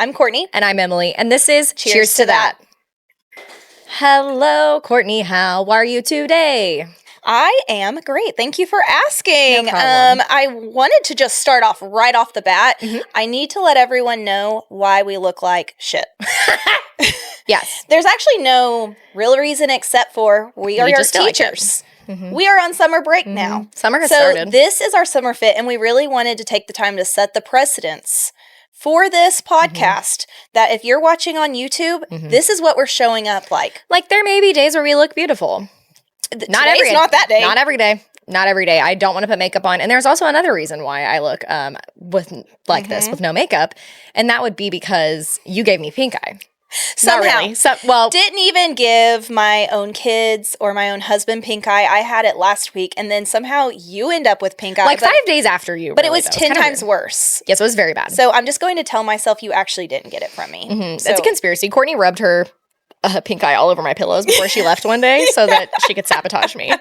I'm Kortnie. And I'm Emily. And this is Cheers to that. Hello, Kortnie. How are you today? I am great. Thank you for asking. No problem. I wanted to just start off right off the bat. Mhm. I need to let everyone know why we look like shit. Yes. There's actually no real reason except for we are your just feel like it. teachers. We are on summer break now. Summer has So started. this is our summer fit, and we really wanted to take the time to set the precedence for this podcast that if you're watching on YouTube, this is what we're showing up like. Like, there may be days where we look beautiful. Not every Today's not that day. Not every day. Not every day. I don't want to put makeup on. And there's also another reason why I look with like this with no makeup. And that would be because you gave me pink eye. Somehow. Not really. Didn't even give my own kids or my own husband pink eye. I had it last week, and then somehow you end up with pink eye. Like 5 days after you. But really, it was though. 10 It's times weird. worse. Yes, it was very bad. So I'm just going to tell myself you actually didn't get it from me. So, It's a conspiracy. Kortnie rubbed her pink eye all over my pillows before she left one day so that she could sabotage me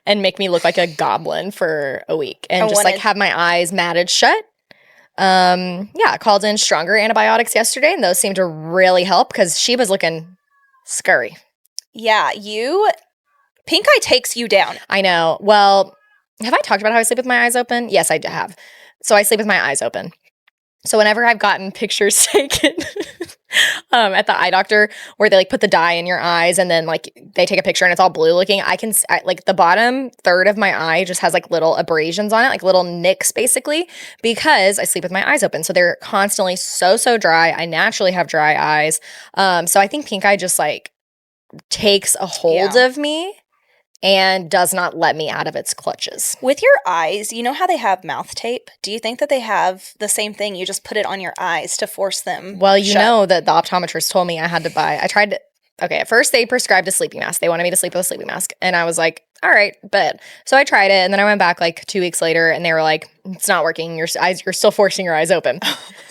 and make me look like a goblin for a week and like have my eyes matted shut. I called in stronger antibiotics yesterday, and those seemed to really help because she was looking scurry. Yeah, pink eye takes you down. I know. Well, have I talked about how I sleep with my eyes open? Yes, I have. So I sleep with my eyes open. So whenever I've gotten pictures taken at the eye doctor where they like put the dye in your eyes and then like they take a picture and it's all blue looking, like the bottom third of my eye just has like little abrasions on it, like little nicks basically, because I sleep with my eyes open. So they're constantly so dry. I naturally have dry eyes. So I think pink eye just like takes a hold of me and does not let me out of its clutches. With your eyes, you know how they have mouth tape? Do you think that they have the same thing? You just put it on your eyes to force them Well, you shut? know that the optometrist told me I had to buy. At first they prescribed a sleeping mask. They wanted me to sleep with a sleeping mask. And I was like, all right, but. So I tried it, and then I went back like 2 weeks later, and they were like, it's not working. You're still forcing your eyes open.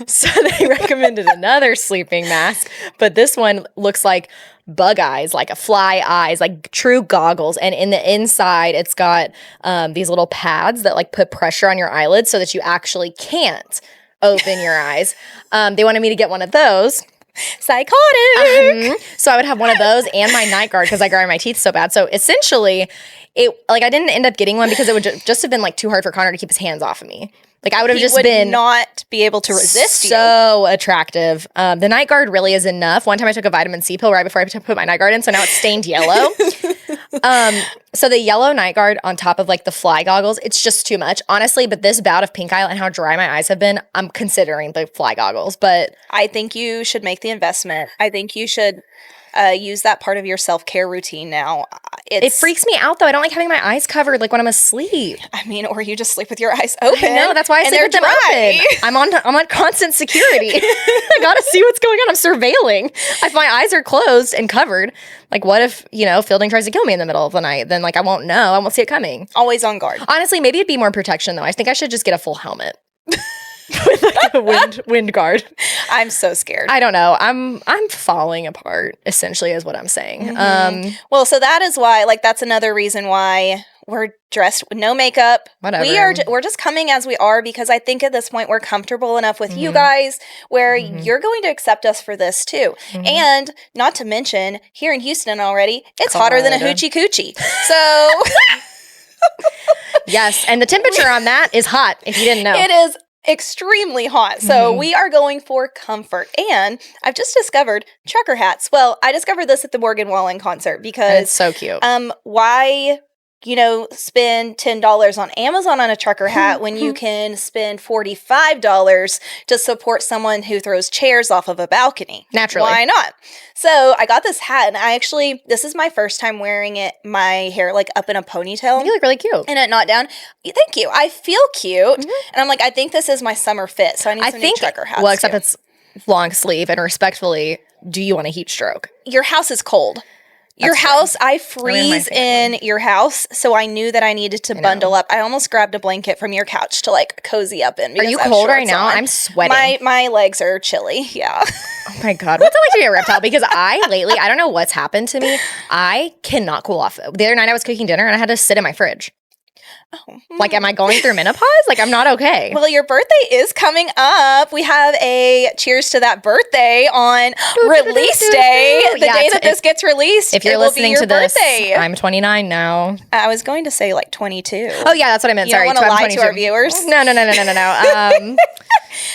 So they recommended another sleeping mask, but this one looks like bug eyes, like a fly eyes, like true goggles. And in the inside, it's got these little pads that like put pressure on your eyelids so that you actually can't open your eyes. They wanted me to get one of those. Psychotic. So I would have one of those and my night guard because I grind my teeth so bad. So essentially, I didn't end up getting one because it would just have been like too hard for Connor to keep his hands off of me. Like I would have just been not be able to resist you. So attractive. The night guard really is enough. One time I took a vitamin C pill right before I put my night guard in, so now it's stained yellow. So the yellow night guard on top of like the fly goggles, it's just too much, honestly. But this bout of pink eye and how dry my eyes have been, I'm considering the fly goggles. But I think you should make the investment. I think you should use that part of your self-care routine now. It freaks me out though. I don't like having my eyes covered like when I'm asleep. I mean, or you just sleep with your eyes open. I know, that's why I sleep with them open. I'm on constant security. I gotta see what's going on. I'm surveilling. If my eyes are closed and covered, like what if, Fielding tries to kill me in the middle of the night? Then like I won't know. I won't see it coming. Always on guard. Honestly, maybe it'd be more protection though. I think I should just get a full helmet. With like a wind guard. I'm so scared. I don't know. I'm falling apart, essentially, is what I'm saying. Well, so that is why, like, that's another reason why we're dressed with no makeup. Whatever. We're just coming as we are because I think at this point we're comfortable enough with you guys where you're going to accept us for this too. And not to mention, here in Houston already, it's hotter than a Hoochie Coochie. So yes, and the temperature on that is hot, if you didn't know. it is extremely hot. So we are going for comfort. And I've just discovered trucker hats. Well, I discovered this at the Morgan Wallen concert because it's so cute. Why spend $10 on Amazon on a trucker hat when you can spend $45 to support someone who throws chairs off of a balcony? Naturally. Why not? So I got this hat, and this is my first time wearing it, my hair like up in a ponytail. You look really cute. And it not down. Thank you. I feel cute. And I'm like, I think this is my summer fit, so I need some new trucker hats. Well, except it's long sleeve, and respectfully, do you want a heat stroke? Your house is cold. Your house, I freeze in your house, so I knew that I needed to bundle up. I almost grabbed a blanket from your couch to like cozy up in. Are you cold right now? I'm sweating. My legs are chilly. Yeah. Oh my God. What's it like to be a reptile? Because I don't know what's happened to me. I cannot cool off. The other night I was cooking dinner and I had to sit in my fridge. Oh. Like, am I going through menopause? Like, I'm not okay. Well, your birthday is coming up. We have a cheers to that birthday on release day. The day that this gets released, if you're listening to this, I'm 29 now. I was going to say like 22. Oh, yeah, that's what I meant. You Sorry. don't want to lie to our viewers? No.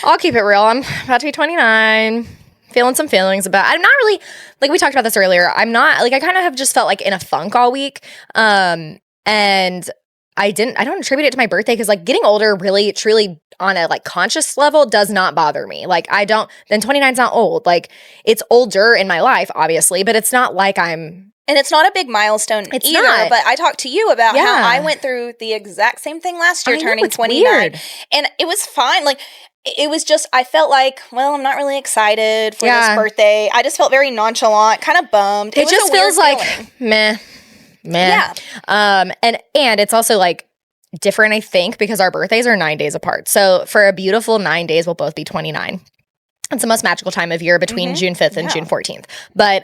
I'll keep it real. I'm about to be 29. Feeling some feelings about I'm not really, like we talked about this earlier, I'm not, like I kind of have just felt like in a funk all week. And I don't attribute it to my birthday because like getting older really, truly on a like conscious level does not bother me. Like then 29's not old. Like it's older in my life, obviously, but it's not like And it's not a big milestone either, not. But I talked to you about how I went through the exact same thing last year, turning 29. Weird. And it was fine. Like, it was just, I felt like, well, I'm not really excited for this birthday. I just felt very nonchalant, kind of bummed. It just feels like, meh. Yeah. And it's also like different, I think, because our birthdays are 9 days apart. So for a beautiful 9 days, we'll both be 29. It's the most magical time of year between June 5th and June 14th. But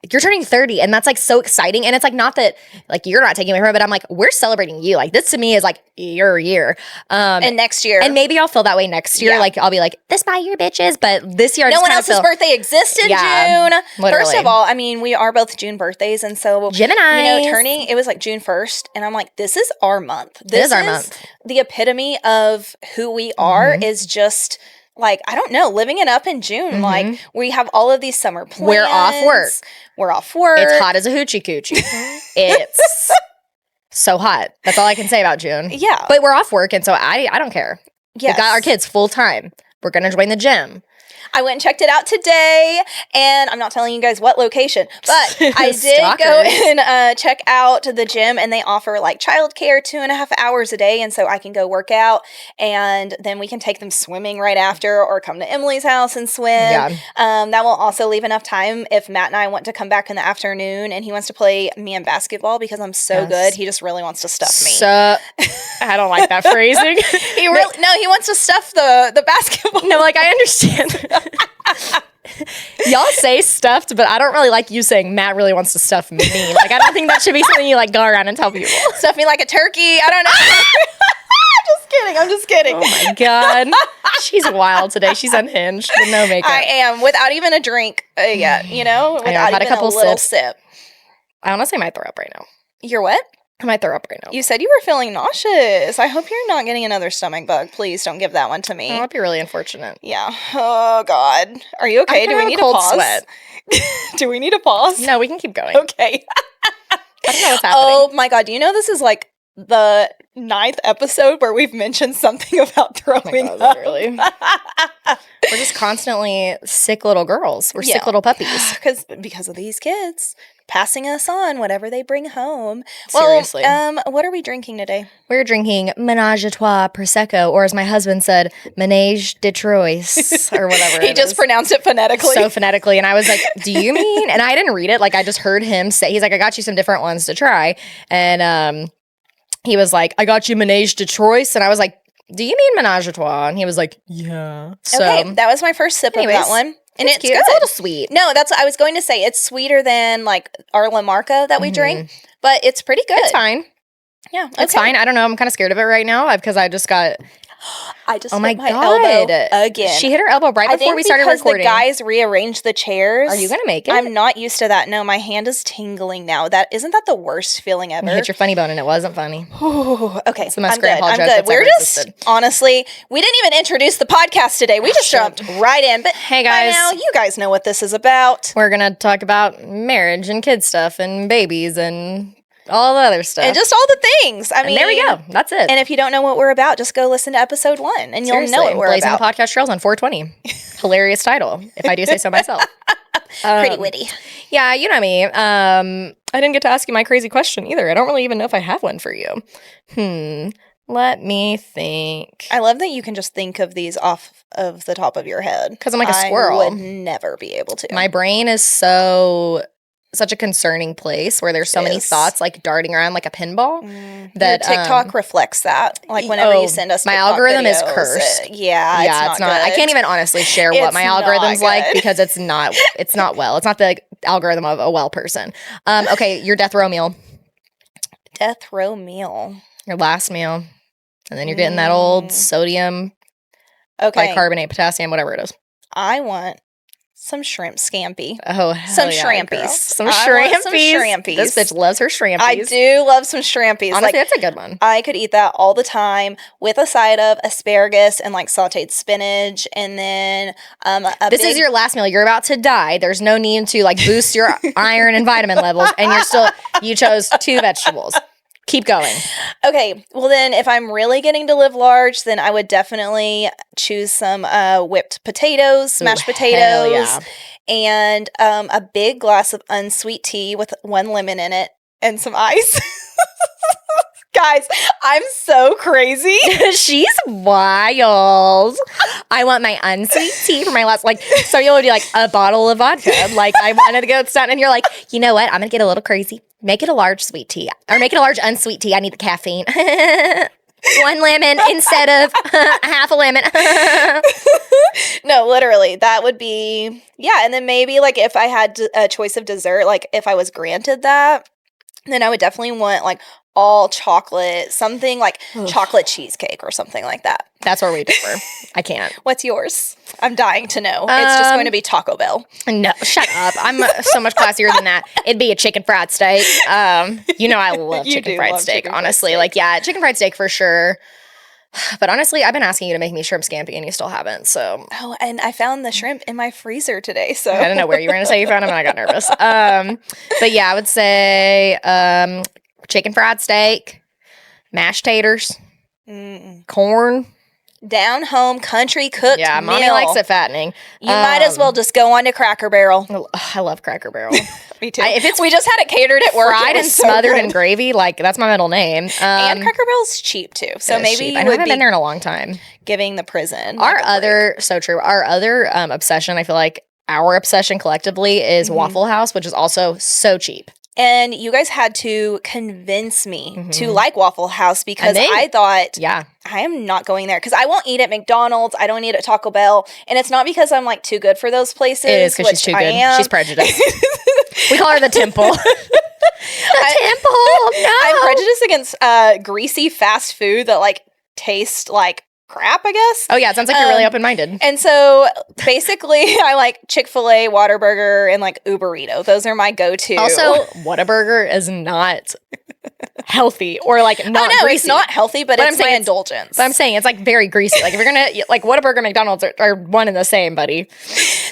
you're turning 30, and that's like so exciting. And it's like not that like you're not taking me from it, but I'm like, we're celebrating you. Like this to me is like your year. And next year. And maybe I'll feel that way next year. Yeah. Like I'll be like, this my year, bitches. But this year, no one else's birthday exists in June. Literally. First of all, I mean, we are both June birthdays. And so, Gemini. It was like June 1st. And I'm like, this is our month. This is our month. The epitome of who we are is just... like, I don't know, living it up in June. Like, we have all of these summer plans. We're off work. It's hot as a hoochie coochie. It's so hot. That's all I can say about June. Yeah. But we're off work, and so I don't care. Yes. We got our kids full time. We're going to join the gym. I went and checked it out today, and I'm not telling you guys what location, but I did go and check out the gym, and they offer like childcare 2.5 hours a day, and so I can go work out, and then we can take them swimming right after, or come to Emily's house and swim. Yeah. That will also leave enough time if Matt and I want to come back in the afternoon, and he wants to play me in basketball because I'm so good. He just really wants to stuff me. I don't like that phrasing. He wants to stuff the basketball. No, like I understand. Y'all say stuffed, but I don't really like you saying Matt really wants to stuff me. Like I don't think that should be something you like go around and tell people. Stuff me like a turkey. I don't know. I'm just kidding. Oh my God. She's wild today. She's unhinged with no makeup. I am, without even a drink yet, without I've had even a couple little sips. sip. I honestly might throw up right now. You're what? I might throw up right now. You said you were feeling nauseous. I hope you're not getting another stomach bug. Please don't give that one to me. That would be really unfortunate. Yeah. Oh, God. Are you okay? Do we need a pause? Sweat. Do we need a pause? No, we can keep going. Okay. I don't know what's happening. Oh, my God. Do you know this is like the 9th episode where we've mentioned something about throwing up? Literally. We're just constantly sick little girls. We're sick little puppies. Because of these kids passing us on whatever they bring home. Seriously. Well, what are we drinking today? We're drinking Menage a Trois Prosecco, or as my husband said, Menage de Trois, or whatever. He just pronounced it phonetically. So phonetically. And I was like, do you mean? And I didn't read it. Like, I just heard him say, he's like, I got you some different ones to try. And he was like, I got you Menage de Trois. And I was like, do you mean Menage a Trois? And he was like, yeah. So, okay, that was my first sip of that one. And it's cute. Good. It's a little sweet. No, that's what I was going to say. It's sweeter than like our La Marca that we drink, but it's pretty good. It's fine. Yeah, okay. It's fine. I don't know. I'm kind of scared of it right now because I just got... hit my elbow again. She hit her elbow right before we started recording. The guys rearranged the chairs. Are you going to make it? I'm not used to that. No, my hand is tingling now. Isn't that the worst feeling ever? You hit your funny bone and it wasn't funny. Ooh, okay, it's the most grandpa joke that's ever existed. Honestly, we didn't even introduce the podcast today. We just jumped right in. But hey guys, by now you guys know what this is about. We're going to talk about marriage and kid stuff and babies and all the other stuff. And just all the things. I mean, there we go. That's it. And if you don't know what we're about, just go listen to episode 1 and you'll know what we're Blazing about. the podcast trails on 420. Hilarious title, if I do say so myself. Pretty witty. Yeah, you know me. I didn't get to ask you my crazy question either. I don't really even know if I have one for you. Let me think. I love that you can just think of these off of the top of your head. Because I'm like a squirrel. I would never be able to. My brain is such a concerning place where there's so many thoughts like darting around like a pinball. That your TikTok reflects that. Like whenever you send us my TikTok algorithm videos, is cursed. It's not good. I can't even honestly share what my algorithm's like because it's not well. It's not the algorithm of a well person. Okay, your death row meal. Death row meal. Your last meal. And then you're getting that old sodium, bicarbonate, potassium, whatever it is. I want some shrimp scampi. Oh, hell some shrimpies. Girl. Some shrimpies. This bitch loves her shrimpies. I do love some shrimpies. Honestly, that's a good one. I could eat that all the time with a side of asparagus and like sauteed spinach, and then this is your last meal. You're about to die. There's no need to like boost your iron and vitamin levels, and you chose 2 vegetables. Keep going. Okay, well then if I'm really getting to live large, then I would definitely choose some whipped potatoes, mashed potatoes, and a big glass of unsweet tea with 1 lemon in it and some ice. Guys, I'm so crazy. She's wild. I want my unsweet tea for my last, like, so you'll do like a bottle of vodka. Like, I wanted to go stunt, and you're like, you know what? I'm going to get a little crazy. Make it a large sweet tea. Or make it a large unsweet tea. I need the caffeine. 1 lemon instead of half a lemon. No, literally. That would be, yeah. And then maybe, like, if I had a choice of dessert, like, if I was granted that, then I would definitely want, like, all chocolate, something like chocolate cheesecake or something like that. That's where we differ. I can't. What's yours? I'm dying to know. It's just going to be Taco Bell. No, shut up. I'm so much classier than that. It'd be a chicken fried steak. You know I love chicken fried steak, honestly. Like, yeah, chicken fried steak for sure. But honestly, I've been asking you to make me shrimp scampi, and you still haven't, so. Oh, and I found the shrimp in my freezer today, so. I didn't know where you were going to say you found them, and I got nervous. But yeah, I would say chicken fried steak, mashed taters, corn. Down home country cooked Yeah, meal. Mommy likes it fattening. You might as well just go on to Cracker Barrel. I love Cracker Barrel. Me too. We just had it catered at work. Fried and smothered in gravy, like that's my middle name. And Cracker Barrel's cheap too, so maybe you I haven't been there in a long time. Giving the prison Our other obsession, I feel like our obsession collectively is Waffle House, which is also so cheap. And you guys had to convince me to like Waffle House because I thought, I am not going there because I won't eat at McDonald's. I don't eat at Taco Bell. And it's not because I'm like too good for those places. It is because she's too good. She's prejudiced. We call her the Temple. Temple. No. I'm prejudiced against greasy fast food that like taste like crap, I guess. Oh yeah, it sounds like you're really open-minded. And so basically I like Chick-fil-A, Whataburger, and like Uberito. Those are my go-to. Also, Whataburger is not healthy or like not greasy. It's not healthy, but it's my indulgence. But I'm saying it's like very greasy. Like if you're gonna like Whataburger and McDonald's are one and the same, buddy.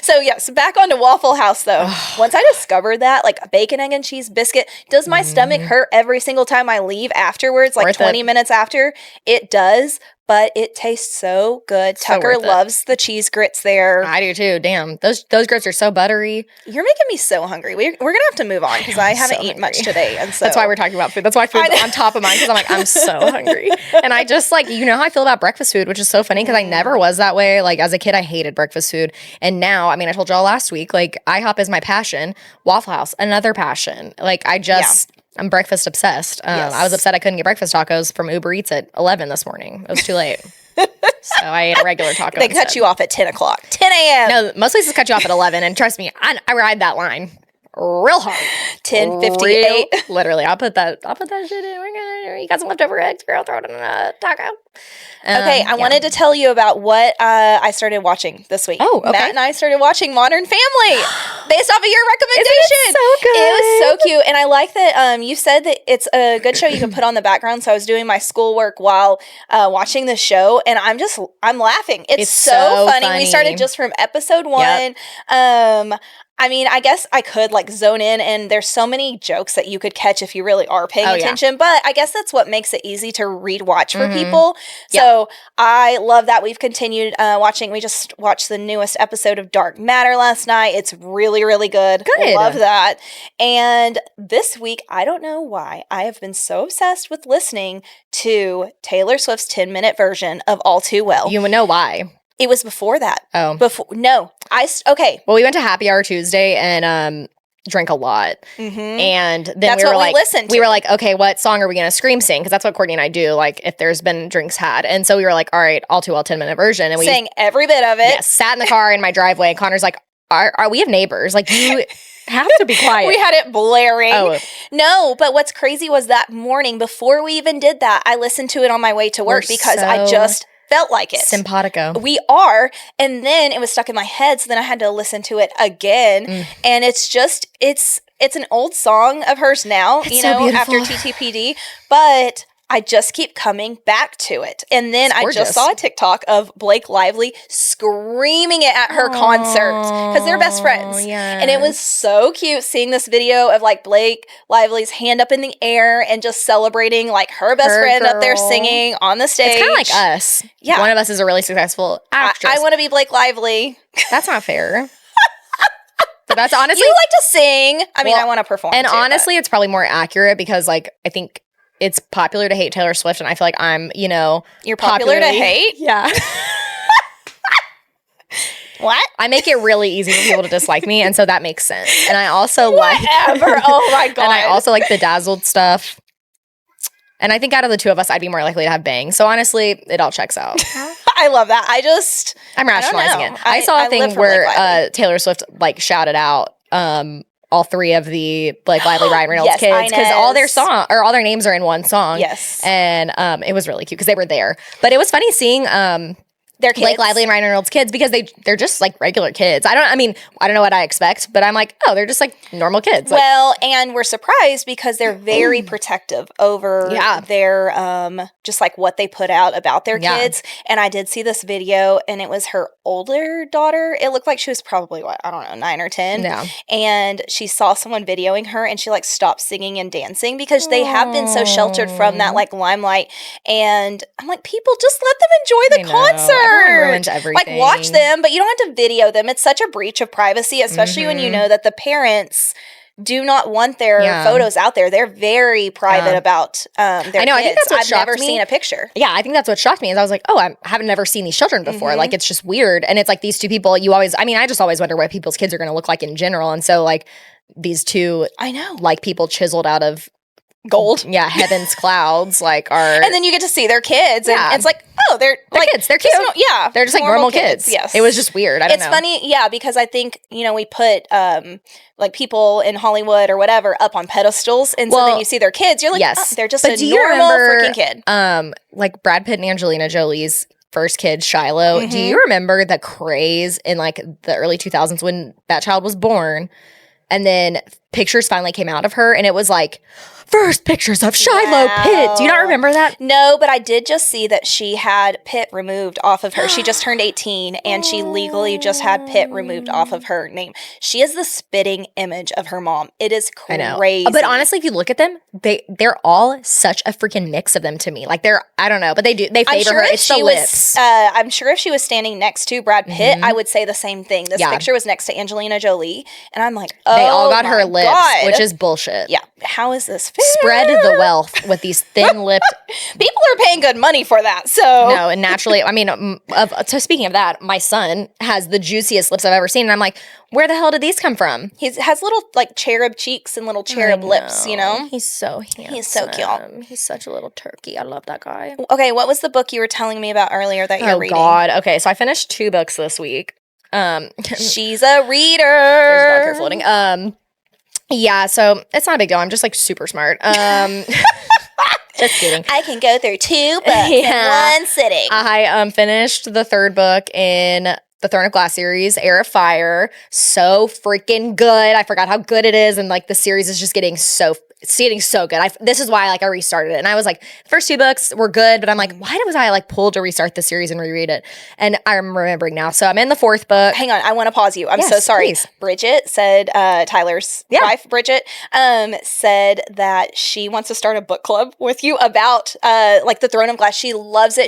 So yes, back onto Waffle House though. Once I discovered that, like a bacon, egg, and cheese biscuit, does my stomach hurt every single time I leave afterwards, like 20 minutes after? It does. But it tastes so good. Tucker loves the cheese grits there. I do too. Damn, those grits are so buttery. You're making me so hungry. We're gonna have to move on because I haven't eaten much today, and so that's why we're talking about food. That's why food's on top of mine because I'm like I'm so hungry, and I just like how I feel about breakfast food, which is so funny because I never was that way. Like as a kid, I hated breakfast food, and now I mean I told y'all last week like IHOP is my passion. Waffle House another passion. Like I just. I'm breakfast obsessed. I was upset I couldn't get breakfast tacos from Uber Eats at 11 this morning. It was too late. So I ate a regular taco They cut you off at 10 o'clock. 10 a.m. No, most places cut you off at 11. And trust me, I ride that line real hard. 10:58. Literally, I'll put that shit in. You got some leftover eggs, girl, throw it in a taco. Okay, I wanted to tell you about what I started watching this week. Oh, okay. Matt and I started watching Modern Family based off of your recommendation. Isn't it so good? It was so cute. And I like that you said that it's a good show you can put on the background. So I was doing my schoolwork while watching the show, and I'm laughing. It's so funny. We started just from episode 1. Yep. I mean, I guess I could like zone in, and there's so many jokes that you could catch if you really are paying attention. But I guess that's what makes it easy to watch for people. So I love that. We've continued watching. We just watched the newest episode of Dark Matter last night. It's really, really good. Good. Love that. And this week, I don't know why, I have been so obsessed with listening to Taylor Swift's 10-minute version of All Too Well. You would know why. It was before that. Oh. Okay. Well, we went to Happy Hour Tuesday and drank a lot. Mm-hmm. And then we were like, okay, what song are we going to scream sing? Because that's what Kortnie and I do, like, if there's been drinks had. And so we were like, all right, All Too Well 10-minute version. And we sang every bit of it. Yes, sat in the car in my driveway. And Connor's like, we have neighbors. Like, you have to be quiet. We had it blaring. Oh. No, but what's crazy was that morning, before we even did that, I listened to it on my way to work because I just felt like it. Simpatico. We are. And then it was stuck in my head, so then I had to listen to it again. And it's just, it's an old song of hers now, It's so beautiful. after TTPD, but I just keep coming back to it. And then I just saw a TikTok of Blake Lively screaming it at her concerts because they're best friends. Yes. And it was so cute seeing this video of like Blake Lively's hand up in the air and just celebrating like her best friend up there singing on the stage. It's kind of like us. Yeah. One of us is a really successful actress. I want to be Blake Lively. That's not fair. But that's honestly... You like to sing. I mean, I want to perform And too, honestly, it's probably more accurate because like I think it's popular to hate Taylor Swift, and I feel like I'm, You're popular to hate? Yeah. What? I make it really easy for people to dislike me, and so that makes sense. And I also Whatever. Oh my God. And I also like bedazzled stuff. And I think out of the two of us, I'd be more likely to have bangs. So honestly, it all checks out. I love that. I'm rationalizing know. it. I saw a live thing for where Blake Lively. Taylor Swift like shouted out all three of the Blake Lively, Ryan Reynolds Yes, kids, because Inez. all their names are in one song. Yes. And it was really cute because they were there. But it was funny seeing Their kids. Blake Lively and Ryan Reynolds kids because they're just like regular kids. I don't know what I expect, but I'm like, oh, they're just like normal kids. Like, Well, and we're surprised because they're very protective over their just like what they put out about their kids. And I did see this video, and it was her older daughter. It looked like she was probably 9 or 10. Yeah. And she saw someone videoing her, and she like stopped singing and dancing because they have been so sheltered from that like limelight. And I'm like, people, just let them enjoy the concert. Everyone ruins everything. Like, watch them, but you don't have to video them. It's such a breach of privacy, especially when you know that the parents do not want their photos out there. They're very private about their kids. I think that's what I've shocked never me. seen a picture. Yeah, I think that's what shocked me is I was like, oh, I haven't never seen these children before. Like, it's just weird. And it's like these two people, I just always wonder what people's kids are going to look like in general. And so like these two, I know, like people chiseled out of gold. Yeah, heaven's clouds, like are. And then you get to see their kids, and it's like, oh, they're like kids. They're cute. They're just like normal kids. Yes, it was just weird. It's funny, because I think we put like people in Hollywood or whatever up on pedestals, and so then you see their kids, you're like, yes, they're just a normal freaking kid. Like Brad Pitt and Angelina Jolie's first kid, Shiloh. Do you remember the craze in like the early 2000s when that child was born? And then pictures finally came out of her, and it was like, first pictures of Shiloh Pitt. Do you not remember that? No, but I did just see that she had Pitt removed off of her. She just turned 18, and she legally just had Pitt removed off of her name. She is the spitting image of her mom. It is crazy. I know. But honestly, if you look at them, they're all such a freaking mix of them to me. Like I don't know, but they favor her. It's the lips. I'm sure if she was standing next to Brad Pitt, I would say the same thing. This picture was next to Angelina Jolie, and I'm like, oh, they all got her lips, God. which is bullshit. Yeah. How is this fair? Spread the wealth with these thin-lipped. People are paying good money for that, so. No, and naturally, I mean, so speaking of that, my son has the juiciest lips I've ever seen, and I'm like, where the hell did these come from? He has little, like, cherub cheeks and little cherub lips, He's so handsome. He's so cute. He's such a little turkey. I love that guy. Okay, what was the book you were telling me about earlier that you're reading? Oh, God. Okay, so I finished 2 books this week. She's a reader. There's a dog here floating. Yeah, so it's not a big deal. I'm just like super smart. Just kidding. I can go through 2 books in one sitting. I finished the 3rd book in the Throne of Glass series, Heir of Fire. So freaking good. I forgot how good it is, and like the series is just getting so good. This is why I restarted it. And I was like, the first 2 books were good, but I'm like, why was I like pulled to restart the series and reread it? And I'm remembering now. So I'm in the 4th book. Hang on, I want to pause you. I'm so sorry. Please. Bridget said, Tyler's wife, Bridget, said that she wants to start a book club with you about like the Throne of Glass. She loves it.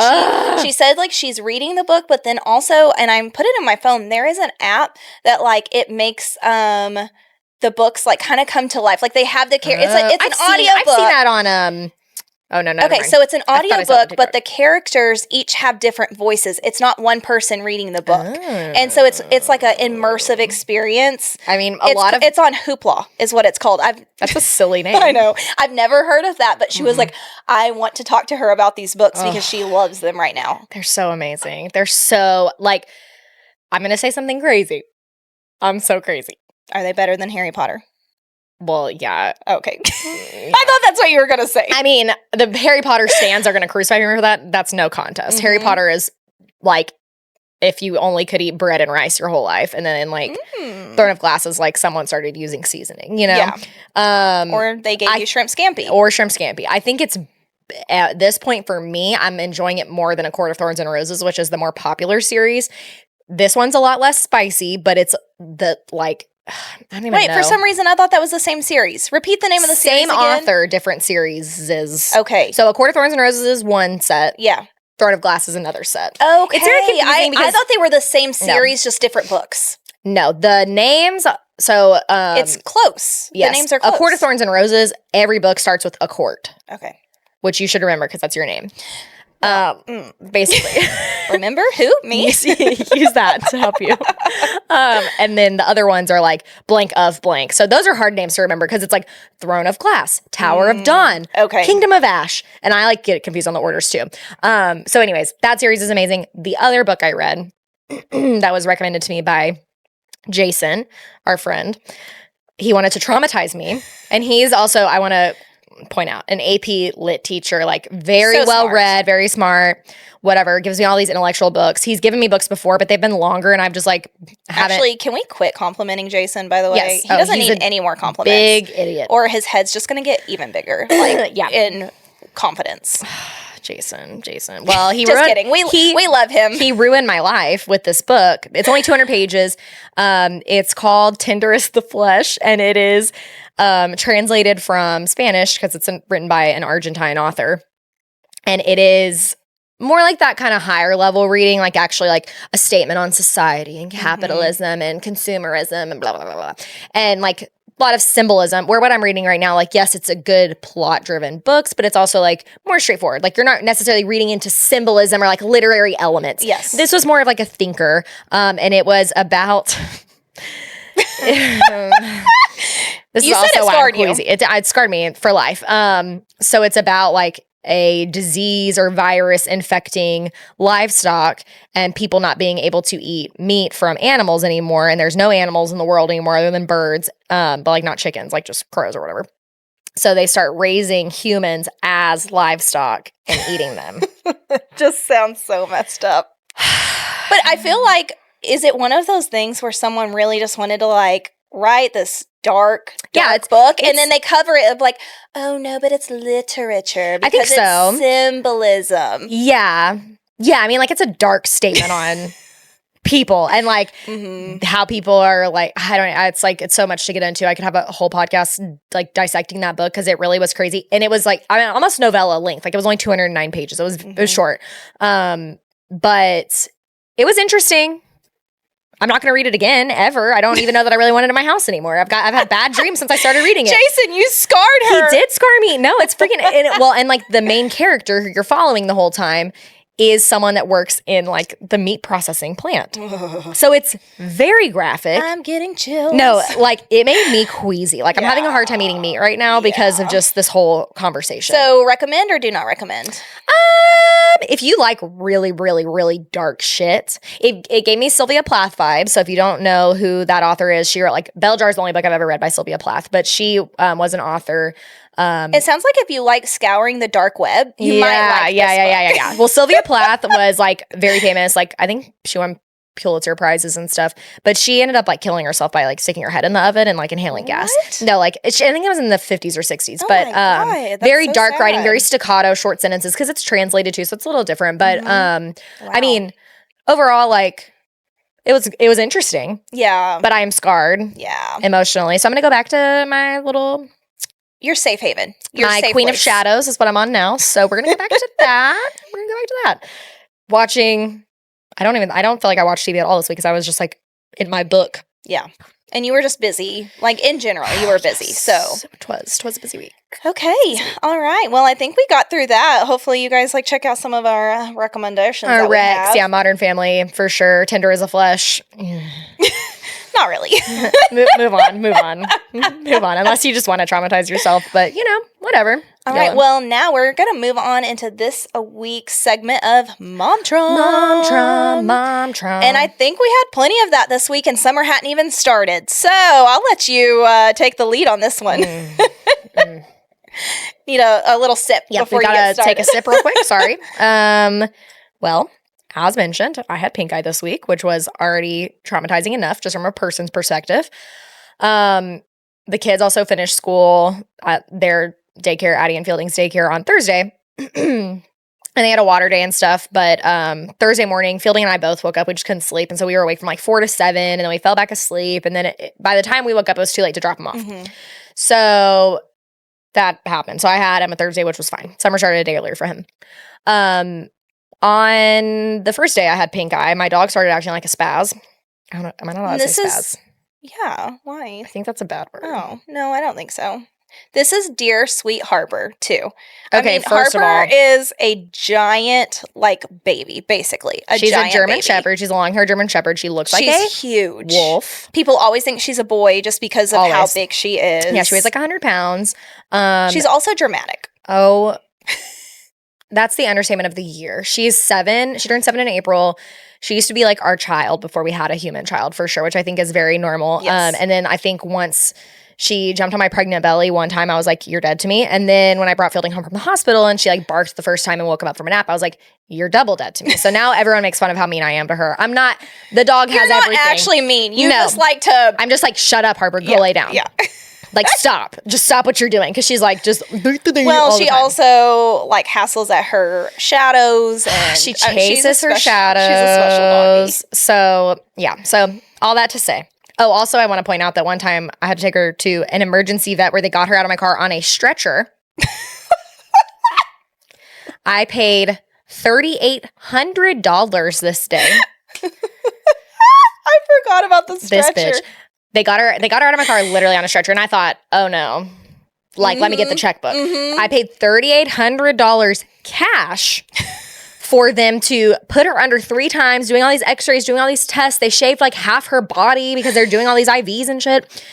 She said like she's reading the book, but then also, and I put it in my phone, there is an app that like it makes the books like kind of come to life. Like they have the it's an audio book. I've seen that on oh no. Okay, so it's an audio book, but the characters each have different voices. It's not one person reading the book. And so it's like an immersive experience. I mean, it's on Hoopla is what it's called. That's a silly name. I know. I've never heard of that, but she was like, I want to talk to her about these books because she loves them right now. They're so amazing. They're so like, I'm going to say something crazy. I'm so crazy. Are they better than Harry Potter? Well, yeah. Okay. I thought that's what you were going to say. I mean, the Harry Potter stands are going to crucify me for that. That's no contest. Harry Potter is like if you only could eat bread and rice your whole life, and then like Throne of Glass is like someone started using seasoning, you know? Yeah. Or they gave you shrimp scampi. Or shrimp scampi. I think it's at this point for me, I'm enjoying it more than A Court of Thorns and Roses, which is the more popular series. This one's a lot less spicy, but it's the like I don't even know. For some reason I thought that was the same series. Repeat the name of the series again. Same author, different series is. Okay. So A Court of Thorns and Roses is one set. Yeah. Throne of Glass is another set. Okay. It's very confusing because I thought they were the same series, just different books. No, the names, so... it's close. Yes. The names are close. A Court of Thorns and Roses, every book starts with a court. Okay. Which you should remember because that's your name. Basically. Remember? Who? Me? Use that to help you. And then the other ones are like blank of blank. So those are hard names to remember because it's like Throne of Glass, Tower of Dawn, Kingdom of Ash. And I like get confused on the orders too. So anyways, that series is amazing. The other book I read that was recommended to me by Jason, our friend, he wanted to traumatize me. And he's also, I want to point out, an AP lit teacher, like very so well read, very smart, whatever, gives me all these intellectual books. He's given me books before, but they've been longer and I've just like haven't. Actually, can we quit complimenting Jason, by the way? Yes. He doesn't need any more compliments. Big idiot. Or his head's just going to get even bigger, like in confidence. Jason. Well, he just kidding. We love him. He ruined my life with this book. It's only 200 pages. It's called Tender is the Flesh, and it is translated from Spanish because it's written by an Argentine author. And it is more like that kind of higher level reading, like actually like a statement on society and capitalism and consumerism and blah, blah, blah, blah. And like a lot of symbolism, where what I'm reading right now, like, yes, it's a good plot-driven books, but it's also like more straightforward. Like you're not necessarily reading into symbolism or like literary elements. Yes. This was more of like a thinker. And it was about... This you is said also it why scarred I'm queasy. It scarred me for life. So it's about like a disease or virus infecting livestock and people not being able to eat meat from animals anymore. And there's no animals in the world anymore other than birds, but like not chickens, like just crows or whatever. So they start raising humans as livestock and eating them. Just sounds so messed up. But I feel like, is it one of those things where someone really just wanted to like write this dark book, and then they cover it of like, oh no, but it's literature because I think so. It's symbolism. Yeah. I mean, like it's a dark statement on people and like how people are like, I don't know. It's like, it's so much to get into. I could have a whole podcast like dissecting that book because it really was crazy. And it was like, I mean, almost novella length. Like it was only 209 pages. It was short. But it was interesting. I'm not going to read it again ever. I don't even know that I really want it in my house anymore. I've had bad dreams since I started reading it. Jason, you scarred her. He did scar me. No, it's freaking and like the main character who you're following the whole time is someone that works in like the meat processing plant. So it's very graphic. I'm getting chills. No, like it made me queasy. Like I'm having a hard time eating meat right now because of just this whole conversation. So recommend or do not recommend? If you like really, really, really dark shit, it gave me Sylvia Plath vibes. So if you don't know who that author is, she wrote like Bell Jar is the only book I've ever read by Sylvia Plath, but she was an author. It sounds like if you like scouring the dark web, you might like this book. Yeah. Well, Sylvia Plath was like very famous. Like I think she won Pulitzer Prizes and stuff, but she ended up like killing herself by like sticking her head in the oven and like inhaling gas. No, like I think it was in the 50s or 60s, but very so dark writing, very staccato, short sentences because it's translated too, so it's a little different. But I mean, overall, like it was interesting. Yeah, but I am scarred. Yeah, emotionally, so I'm gonna go back to my little. Your safe haven. My safe Queen place. of Shadows is what I'm on now. So we're going to go back to that. Watching, I don't feel like I watched TV at all this week because I was just like in my book. Yeah. And you were just busy. Like in general, you were busy. So twas a busy week. Okay. All right. Well, I think we got through that. Hopefully you guys like check out some of our recommendations. Our recs. Yeah. Modern Family for sure. Tender as a Flesh. Not really. Move on. Unless you just want to traumatize yourself. But, whatever. All right. Well, now we're going to move on into this week's segment of Mom Trum. Mom Trum. And I think we had plenty of that this week, and summer hadn't even started. So I'll let you take the lead on this one. Need a little sip before you get started. Take a sip real quick. Sorry. Well, as mentioned, I had pink eye this week, which was already traumatizing enough just from a person's perspective. The kids also finished school at their daycare, Addie and Fielding's daycare, on Thursday. And they had a water day and stuff. But Thursday morning, Fielding and I both woke up. We just couldn't sleep. And so we were awake from like 4 to 7. And then we fell back asleep. And then by the time we woke up, it was too late to drop them off. Mm-hmm. So that happened. So I had him a Thursday, which was fine. Summer started a day earlier for him. On the first day I had pink eye, my dog started acting like a spaz. I don't know. Am I not allowed to say spaz? Yeah. Why? I think that's a bad word. Oh, no, I don't think so. This is dear sweet Harper, too. Okay, first Harper of all, is a giant, baby, basically. She's a German baby. Shepherd. She's a long-haired German Shepherd. She looks like she's huge. Wolf. People always think she's a boy just because of how big she is. Yeah, she weighs like 100 pounds. She's also dramatic. Oh, that's the understatement of the year. She's 7. She turned 7 in April. She used to be like our child before we had a human child, for sure, which I think is very normal. Yes. And then I think once she jumped on my pregnant belly one time, I was like, you're dead to me. And then when I brought Fielding home from the hospital and she barked the first time and woke him up from a nap, I was like, you're double dead to me. So now everyone makes fun of how mean I am to her. I'm not. The dog has everything. You're not actually mean. You just like to. I'm just like, shut up, Harper. Go lay down. Yeah. Stop. Just stop what you're doing. Because she's like, just. Well, she also hassles at her shadows. And she chases her shadows. She's a special doggy. So, yeah. So, all that to say. Oh, also, I want to point out that one time I had to take her to an emergency vet where they got her out of my car on a stretcher. I paid $3,800 this day. I forgot about the stretcher. This bitch. They got her out of my car literally on a stretcher, and I thought, oh no. Let me get the checkbook. Mm-hmm. I paid $3,800 cash for them to put her under 3 times, doing all these x-rays, doing all these tests. They shaved half her body because they're doing all these IVs and shit.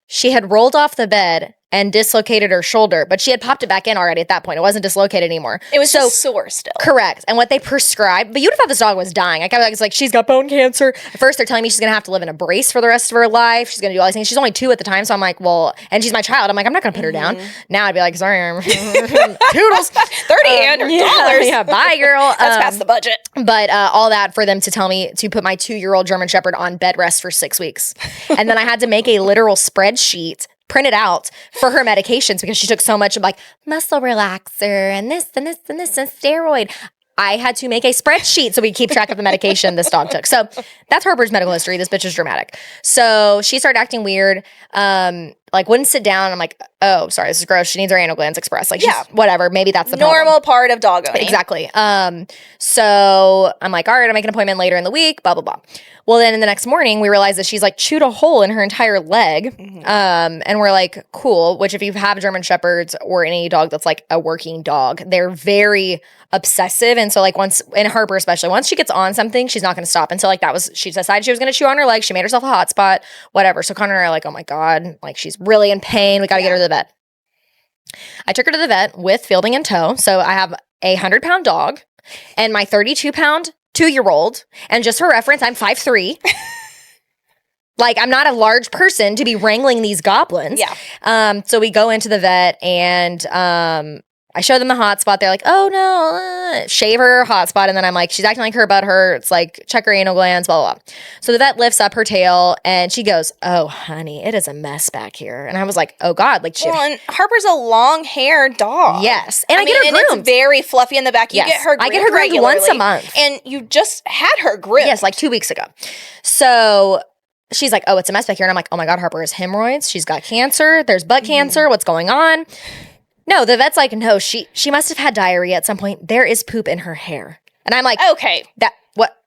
She had rolled off the bed and dislocated her shoulder, but she had popped it back in already at that point. It wasn't dislocated anymore. It was just sore still. Correct. And what they prescribed, but you'd have thought this dog was dying. I was like, she's got bone cancer. At first, they're telling me she's going to have to live in a brace for the rest of her life. She's going to do all these things. She's only 2 at the time, so I'm like, well, and she's my child. I'm like, I'm not going to put her down. Now I'd be like, sorry, toodles. $3,800. Yeah, bye, girl. That's past the budget. But all that for them to tell me to put my 2-year-old German Shepherd on bed rest for 6 weeks. And then I had to make a literal spreadsheet printed out for her medications because she took so much of muscle relaxer and this and this and this and steroid. I had to make a spreadsheet so we keep track of the medication this dog took. So that's Harper's medical history. This bitch is dramatic. So she started acting weird. Wouldn't sit down. I'm like, oh, sorry, this is gross. She needs her anal glands expressed. Whatever. Maybe that's the normal part of dog owning. Exactly. So I'm like, all right, I'll make an appointment later in the week, blah, blah, blah. Well, then the next morning, we realized that she's chewed a hole in her entire leg. Mm-hmm. And we're like, cool. Which if you have German Shepherds or any dog that's a working dog, they're very obsessive. And so once, and Harper especially, once she gets on something, she's not going to stop. And so she decided she was going to chew on her leg. She made herself a hot spot, whatever. So Connor and I are like, oh my God, she's really in pain. We got to get her to the vet. I took her to the vet with Fielding in tow. So I have a 100-pound dog and my 32-pound 2-year-old. And just for reference, I'm 5'3". I'm not a large person to be wrangling these goblins. Yeah. So we go into the vet and I show them the hot spot. They're like, oh no, shave her hot spot. And then I'm like, she's acting like her butt hurts, check her anal glands, blah, blah, blah. So the vet lifts up her tail and she goes, oh honey, it is a mess back here. And I was like, oh God, and Harper's a long-haired dog. Yes. And I get her groomed. It's very fluffy in the back. You get her groomed. I get her groomed regularly, once a month. And you just had her groomed. Yes, 2 weeks ago. So she's like, oh, it's a mess back here. And I'm like, oh my God, Harper has hemorrhoids. She's got cancer. There's butt cancer. What's going on? No, the vet's like, no, she must have had diarrhea at some point. There is poop in her hair. And I'm like, okay. What?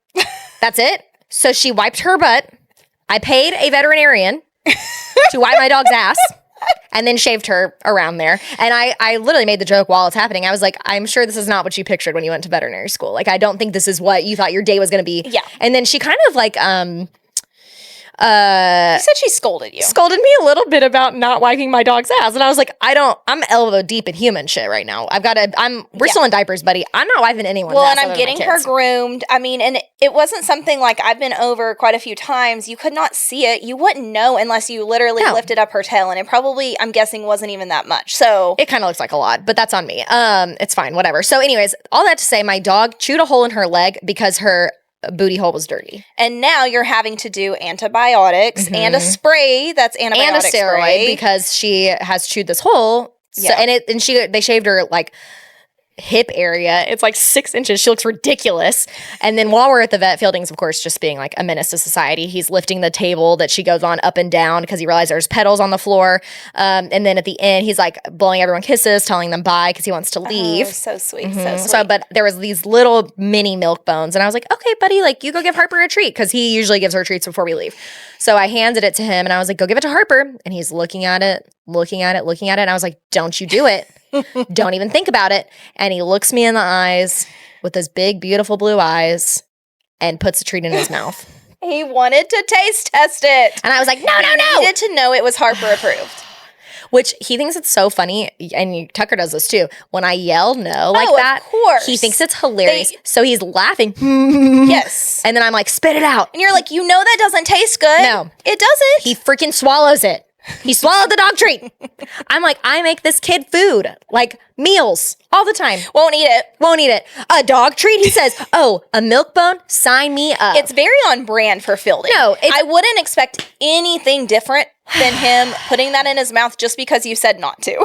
That's it? So she wiped her butt. I paid a veterinarian to wipe my dog's ass and then shaved her around there. And I literally made the joke while it's happening. I was like, I'm sure this is not what you pictured when you went to veterinary school. I don't think this is what you thought your day was going to be. Yeah. And then she kind of You said she scolded you. Scolded me a little bit about not wiping my dog's ass. And I was like, I'm elbow deep in human shit right now. We're still in diapers, buddy. I'm not wiping anyone's ass. Well, and I'm getting her groomed. I mean, and it wasn't something like I've been over quite a few times. You could not see it. You wouldn't know unless you literally lifted up her tail. And it probably, I'm guessing, wasn't even that much. So it kind of looks like a lot, but that's on me. It's fine, whatever. So anyways, all that to say, my dog chewed a hole in her leg because her booty hole was dirty. And now you're having to do antibiotics and a spray that's antibiotic and a steroid spray. Because she has chewed this hole. So, they shaved her like hip area. It's like 6 inches. She looks ridiculous. And then while we're at the vet, Fielding's of course just being like a menace to society. He's lifting the table that she goes on up and down because he realized there's petals on the floor. And then at the end, he's like blowing everyone kisses, telling them bye because he wants to leave. Oh, so sweet, so sweet. So, but there was these little mini milk bones, and I was like, okay, buddy, like you go give Harper a treat because he usually gives her treats before we leave. So I handed it to him, and I was like, go give it to Harper, and he's looking at it, and I was like, don't you do it. Don't even think about it. And he looks me in the eyes with his big, beautiful blue eyes and puts a treat in his mouth. He wanted to taste test it. And I was like, no. He needed to know it was Harper approved. Which he thinks it's so funny, and Tucker does this too. When I yell no like that, of course. he thinks it's hilarious. So he's laughing. Yes. And then I'm like, spit it out. And you're like, you know that doesn't taste good. No. It doesn't. He freaking swallows it. He swallowed the dog treat. I'm like, I make this kid food, like meals all the time. Won't eat it. A dog treat? He says, oh, a milk bone? Sign me up. It's very on brand for Fielding. No, I wouldn't expect anything different than him putting that in his mouth just because you said not to.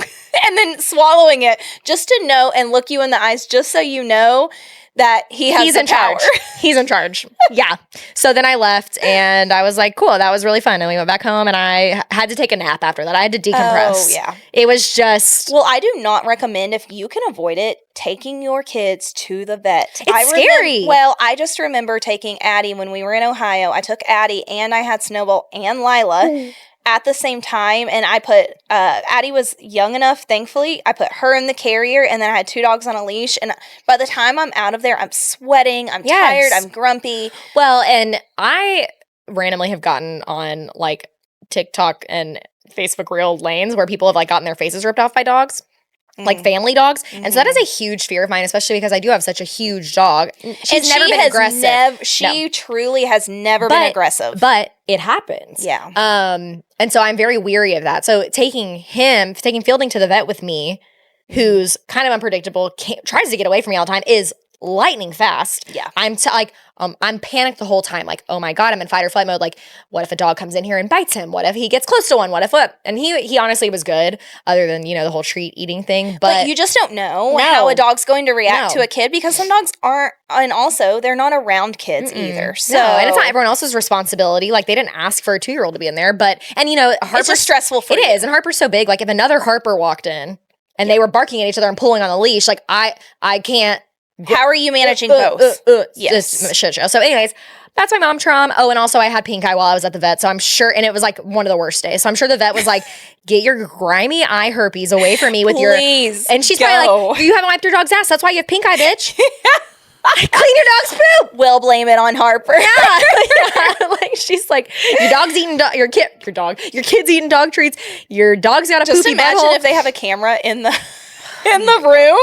And then swallowing it just to know and look you in the eyes just so you know that he's in power. charge. He's in charge. Yeah. So then I left and I was like, cool, that was really fun. And we went back home and I had to take a nap after that. I had to decompress. Oh, yeah. It was just... Well, I do not recommend, if you can avoid it, taking your kids to the vet. It's scary. Well, I just remember taking Addie when we were in Ohio. I took Addie and I had Snowball and Lila at the same time, and I put Addie was young enough, thankfully. I put her in the carrier, and then I had 2 dogs on a leash. And by the time I'm out of there, I'm sweating, I'm tired, I'm grumpy. Well, and I randomly have gotten on like TikTok and Facebook Reel lanes where people have like gotten their faces ripped off by dogs. Like family dogs. And so that is a huge fear of mine, especially because I do have such a huge dog. She's never been aggressive. She truly has never been aggressive. But it happens. Yeah. And so I'm very weary of that. So taking Fielding to the vet with me, who's kind of unpredictable, tries to get away from me all the time, is lightning fast. Yeah. I'm panicked the whole time. Like, oh my God, I'm in fight or flight mode. Like, what if a dog comes in here and bites him? What if he gets close to one? And he honestly was good, other than, the whole treat eating thing. But you just don't know how a dog's going to react to a kid, because some dogs aren't, and also they're not around kids either. So and it's not everyone else's responsibility. Like, they didn't ask for a 2-year-old to be in there, but, Harper's it's just stressful for you. It is, and Harper's so big. Like, if another Harper walked in and they were barking at each other and pulling on the leash, like, I can't. How are you managing both? Yes. This shit show. So anyways, that's my mom traum. Oh, and also I had pink eye while I was at the vet. So I'm sure, and it was like one of the worst days. So I'm sure the vet was like, get your grimy eye herpes away from me with Please and she's probably like, you haven't wiped your dog's ass. That's why you have pink eye, bitch. Clean your dog's poop. We'll blame it on Harper. Yeah. Like, she's like, your dog's eating your kid's eating dog treats. Your dog's got a just poopy imagine butthole. if they have a camera in the room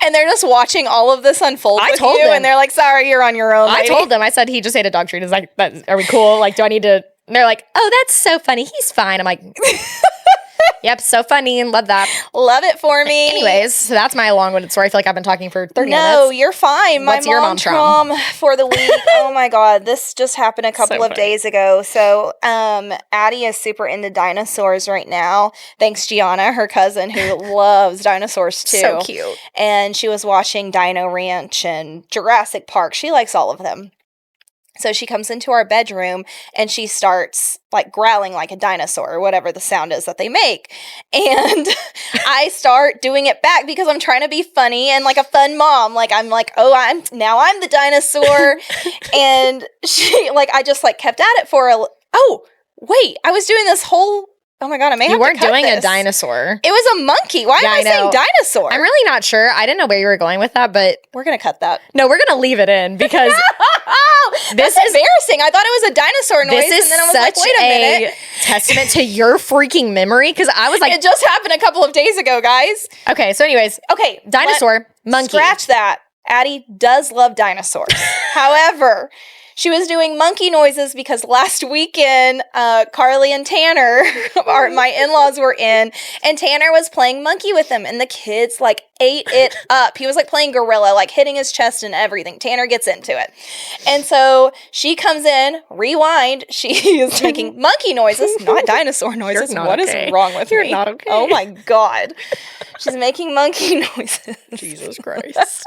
and they're just watching all of this unfold with you, and they're like, sorry, you're on your own, lady. I told them, I said, he just ate a dog treat. Is like, are we cool? Like, do I need to? And they're like, oh, that's so funny. He's fine. I'm like, yep, so funny, and love that. Love it for me. Anyways, so that's my long-winded story. I feel like I've been talking for 30 minutes. No, you're fine. What's your mom traum for the week? Oh my God, this just happened a couple of days ago. So, Addie is super into dinosaurs right now. Thanks, Gianna, her cousin, who loves dinosaurs too. So cute. And she was watching Dino Ranch and Jurassic Park. She likes all of them. So she comes into our bedroom and she starts like growling like a dinosaur or whatever the sound is that they make. And I start doing it back because I'm trying to be funny and like a fun mom. Like, I'm like, oh, I'm the dinosaur. And she I just kept at it for I was doing this whole, oh my God, I may have to cut You weren't doing this. a dinosaur. It was a monkey. Why am I saying dinosaur? I'm really not sure. I didn't know where you were going with that, but we're going to cut that. No, we're going to leave it in because That's embarrassing. I thought it was a dinosaur noise, This is and then I was such like, wait a minute. testament to your freaking memory, because I was like, It just happened a couple of days ago, guys. okay, so anyways, Okay, dinosaur, monkey. Scratch that. Addie does love dinosaurs. However, she was doing monkey noises because last weekend, Carly and Tanner, my in-laws were in, and Tanner was playing monkey with them, and the kids, like, ate it up. He was, like, playing gorilla, like, hitting his chest and everything. Tanner gets into it. And so she comes in, rewind, she is making monkey noises, not dinosaur noises. What is wrong with You're me? not okay. Oh, my God. She's making monkey noises. Jesus Christ.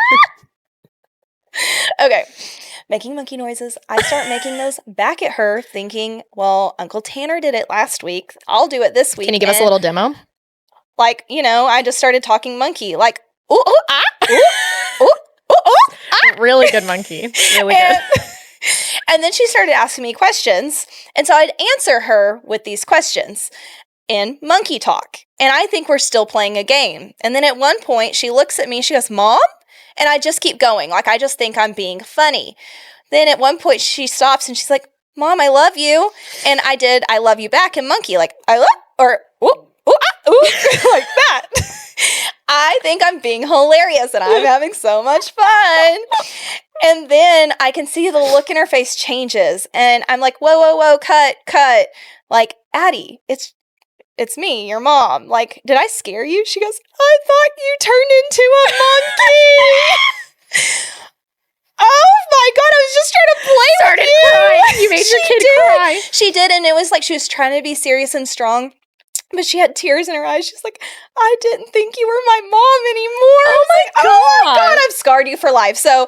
Okay. Making monkey noises. I start making those back at her, thinking, well, Uncle Tanner did it last week. I'll do it this week. Can you give us a little demo? Like, I just started talking monkey. Like, ooh, ooh, ah, ooh, ooh, ooh, ooh, ah. Really good monkey. Really good. And then she started asking me questions. And so I'd answer her with these questions in monkey talk. And I think we're still playing a game. And then at one point, she looks at me, she goes, Mom? And I just keep going. Like, I just think I'm being funny. Then at one point, she stops and she's like, Mom, I love you. And I love you back in monkey. Like, I love, or, ooh, ooh, ah, ooh, like that. I think I'm being hilarious and I'm having so much fun. And then I can see the look in her face changes. And I'm like, whoa, whoa, whoa, cut. Like, Addie, it's me, your mom. Like, did I scare you? She goes, I thought you turned into a monkey. Oh my God, I was just trying to play with you. Crying. You made your kid cry. She did, and it was like she was trying to be serious and strong, but she had tears in her eyes. She's like, I didn't think you were my mom anymore. Oh my God. Oh my God, I've scarred you for life. So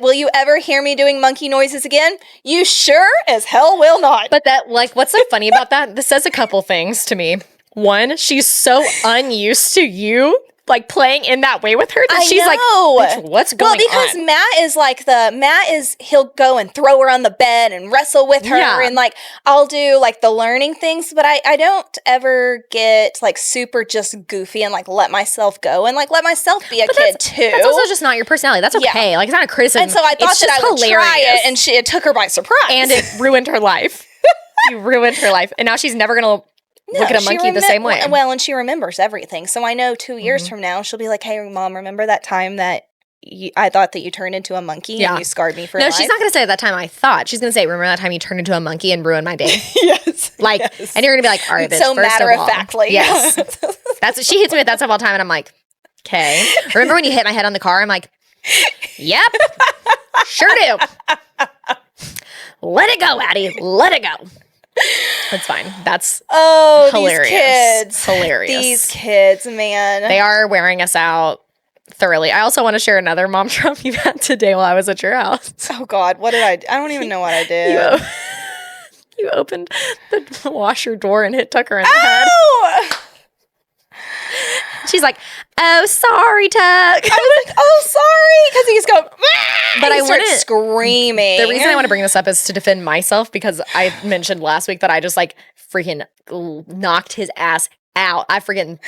will you ever hear me doing monkey noises again? You sure as hell will not. But that, like, what's so funny about that? This says a couple things to me. One, she's so unused to you, like, playing in that way with her that she's like, what's going on? Well, because Matt is, he'll go and throw her on the bed and wrestle with her. Yeah. And, like, I'll do, like, the learning things, but I don't ever get, like, super just goofy and, like, let myself go and, like, let myself be a kid, too. That's also just not your personality. That's okay. Yeah. Like, it's not a criticism. And so I thought that I would try it, and it took her by surprise. And it ruined her life. You ruined her life. And now she's never going to look at a monkey the same way. Well, and she remembers everything. So I know 2 years from now, she'll be like, hey, Mom, remember that time that I thought that you turned into a monkey and you scarred me for life? No, she's not going to say at that time I thought. She's going to say, remember that time you turned into a monkey and ruined my day? Yes. Like, yes. And you're going to be like, all right, bitch, so matter-of-factly. Yes. That's what she hits me with that stuff all the time. And I'm like, okay. Remember when you hit my head on the car? I'm like, yep. Sure do. Let it go, Addie. Let it go. That's fine. That's hilarious. These kids. Hilarious. These kids, man. They are wearing us out thoroughly. I also want to share another mom trauma you had today while I was at your house. Oh, God. What did I do? I don't even know what I did. You opened the washer door and hit Tucker in the head. She's like, oh, sorry, Tuck. I was like, oh, sorry. Because he's going, but I started screaming. The reason I want to bring this up is to defend myself, because I mentioned last week that I just, like, freaking knocked his ass out. I freaking,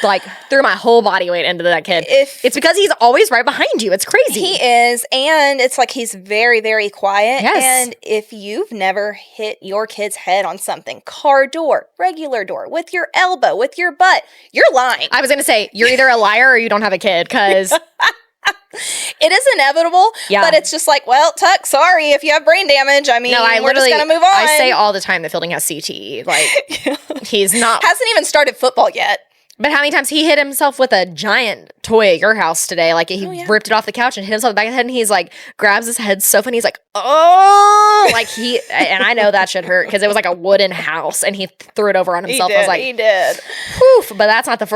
like, threw my whole body weight into that kid. It's because he's always right behind you. It's crazy. He is. And it's like he's very, very quiet. Yes. And if you've never hit your kid's head on something, car door, regular door, with your elbow, with your butt, you're lying. I was going to say, you're either a liar or you don't have a kid, because... It is inevitable, but it's just like, well, Tuck, sorry if you have brain damage. I mean, we're just going to move on. I say all the time that Fielding has CTE. Like, he's not... Hasn't even started football yet. But how many times he hit himself with a giant toy at your house today? Like, he ripped it off the couch and hit himself in the back of the head, and he's like, grabs his head so funny. He's like, oh, like and I know that should hurt because it was like a wooden house, and he threw it over on himself. I was like, he did. Poof. But that's not the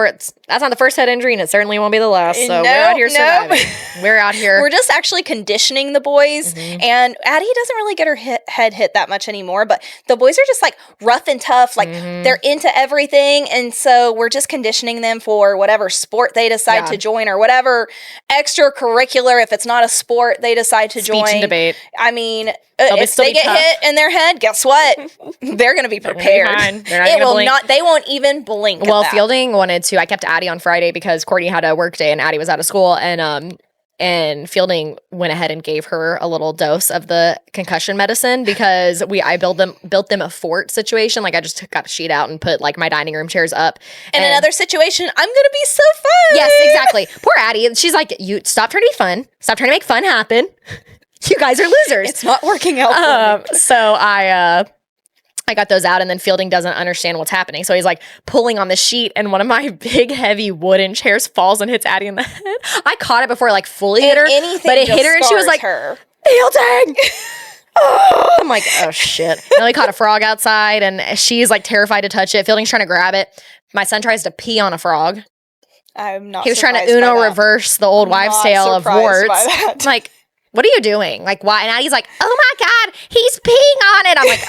first head injury, and it certainly won't be the last. So we're out here surviving. We're out here. We're just actually conditioning the boys, and Addie doesn't really get her head hit that much anymore, but the boys are just like rough and tough. Like, they're into everything, and so we're just conditioning them for whatever sport they decide to join, or whatever extracurricular, if it's not a sport, they decide to join. Speech and debate. I mean, if they get hit in their head, guess what? They're going to be prepared. They're not blink. They won't even blink. Well, Fielding wanted to. I kept Addie on Friday because Kortnie had a work day and Addie was out of school, and and Fielding went ahead and gave her a little dose of the concussion medicine because I built them a fort situation. Like I just got a sheet out and put like my dining room chairs up. In another situation, I'm gonna be so fun. Yes, exactly. Poor Addie. She's like, you stop trying to be fun. Stop trying to make fun happen. You guys are losers. It's not working out. So I got those out, and then Fielding doesn't understand what's happening. So he's like pulling on the sheet, and one of my big, heavy wooden chairs falls and hits Addie in the head. I caught it before it like fully hit her, but it hit her, and she was like, Fielding! I'm like, oh shit. And we caught a frog outside, and she's like terrified to touch it. Fielding's trying to grab it. My son tries to pee on a frog. I'm not. He was trying to Uno reverse the old wives' tale of warts. I'm like, what are you doing? Like, why? And Addie's like, oh my God, he's peeing on it. I'm like,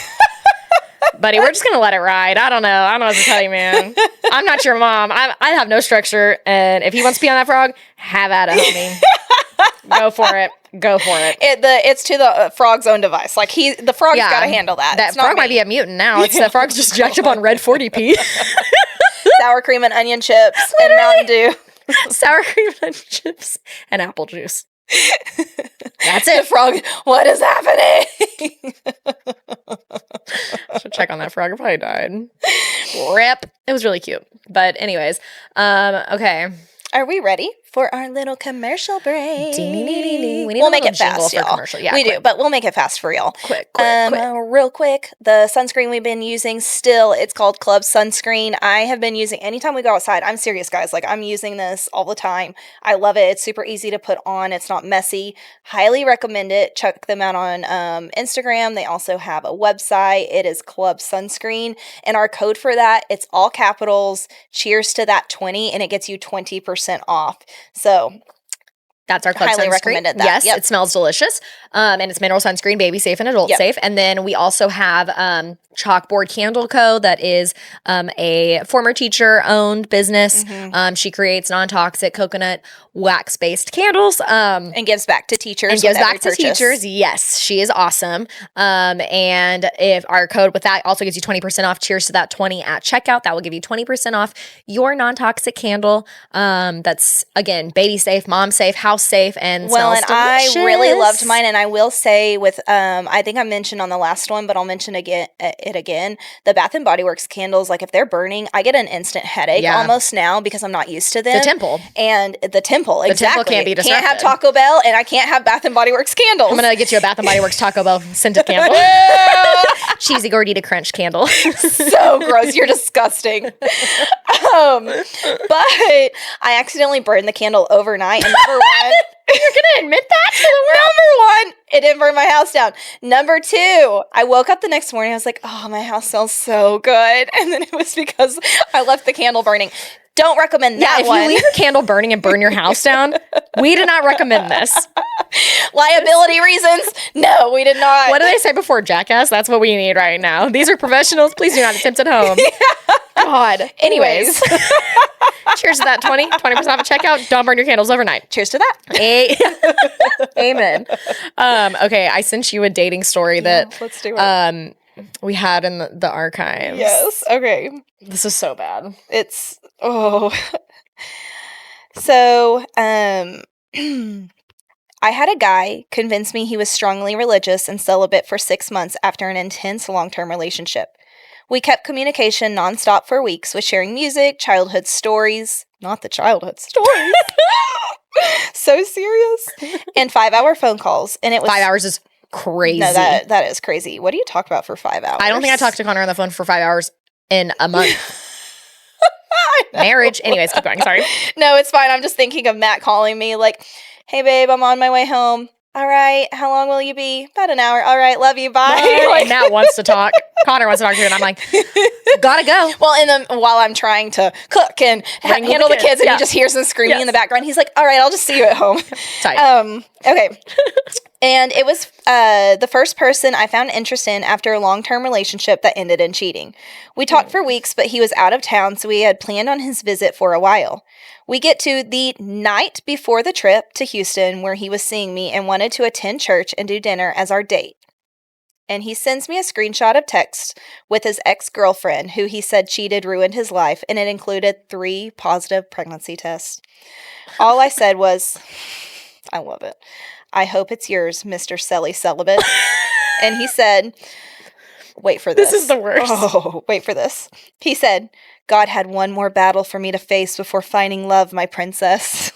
buddy, we're just going to let it ride. I don't know what to tell you, man. I'm not your mom. I have no structure. And if he wants to pee on that frog, have at it, homie. Go for it. It's to the frog's own device. Like the frog's got to handle that. That frog might be a mutant now. That frog's just jacked up on Red 40p. Sour cream and onion chips and Mountain Dew. Sour cream and onion chips and apple juice. That's it. The frog, what is happening? Should check on that frog. It probably died. Rip. It was really cute. But anyways, okay. Are we ready for our little commercial break? We'll make it fast, y'all. Yeah, we do, but we'll make it fast for y'all. Quick. Real quick, the sunscreen we've been using still, it's called Club Sunscreen. I have been using, anytime we go outside, I'm serious, guys. Like, I'm using this all the time. I love it. It's super easy to put on. It's not messy. Highly recommend it. Check them out on Instagram. They also have a website. It is Club Sunscreen. And our code for that, it's all capitals. Cheers to that 20, and it gets you 20% off. So that's our Club highly sunscreen. Recommended that. Yes, yep. It smells delicious. And it's mineral sunscreen, baby safe and adult safe. And then we also have Chalkboard Candle Co. That is a former teacher-owned business. Mm-hmm. She creates non-toxic coconut wax-based candles. And gives back to teachers. And gives back to teachers. Yes, she is awesome. And if our code with that also gives you 20% off, cheers to that 20 at checkout. That will give you 20% off your non-toxic candle. That's, again, baby safe, mom safe, house safe, and smells delicious. I really loved mine, and I will say with, I think I mentioned on the last one, but I'll mention again, the Bath & Body Works candles, like if they're burning, I get an instant headache almost now because I'm not used to them. The temple. And the temple, exactly. The temple can't be disrupted. Can't have Taco Bell, and I can't have Bath & Body Works candles. I'm going to get you a Bath & Body Works Taco Bell scented candle. Cheesy Gordita Crunch candle. So gross. You're disgusting. But I accidentally burned the candle overnight, and number one, you're going to admit that to the world? Number one, it didn't burn my house down. Number two, I woke up the next morning. I was like, oh, my house smells so good. And then it was because I left the candle burning. Don't recommend that one. If you leave a candle burning and burn your house down, we did not recommend this. Liability reasons? No, we did not. What did I say before, jackass? That's what we need right now. These are professionals. Please do not attempt at home. God. Anyways. Cheers to that 20% off at checkout. Don't burn your candles overnight. Cheers to that. Amen. Okay, I sent you a dating story that let's do it. We had in the archives. Yes. Okay. This is so bad. It's So, I had a guy convince me he was strongly religious and celibate for 6 months after an intense long-term relationship. We kept communication nonstop for weeks with sharing music, childhood stories, not the childhood stories. So serious. And 5-hour phone calls. And it was 5 hours is crazy. No, that is crazy. What do you talk about for 5 hours? I don't think I talked to Connor on the phone for 5 hours in a month. Marriage. Anyways, keep going. Sorry. No, it's fine. I'm just thinking of Matt calling me like, hey, babe, I'm on my way home. All right. How long will you be? About an hour. All right. Love you. Bye. Like, Matt wants to talk. Connor wants to talk to you. And I'm like, gotta go. Well, while I'm trying to cook and handle the kids and he just hears them screaming in the background, he's like, all right, I'll just see you at home. Tight. Okay. And it was the first person I found interest in after a long-term relationship that ended in cheating. We talked for weeks, but he was out of town, so we had planned on his visit for a while. We get to the night before the trip to Houston where he was seeing me and wanted to attend church and do dinner as our date. And he sends me a screenshot of text with his ex-girlfriend who he said cheated, ruined his life, and it included 3 positive pregnancy tests. All I said was, I love it. I hope it's yours, Mr. Selly Celibate. And he said, wait for this. This is the worst. Oh, wait for this. He said, God had one more battle for me to face before finding love, my princess.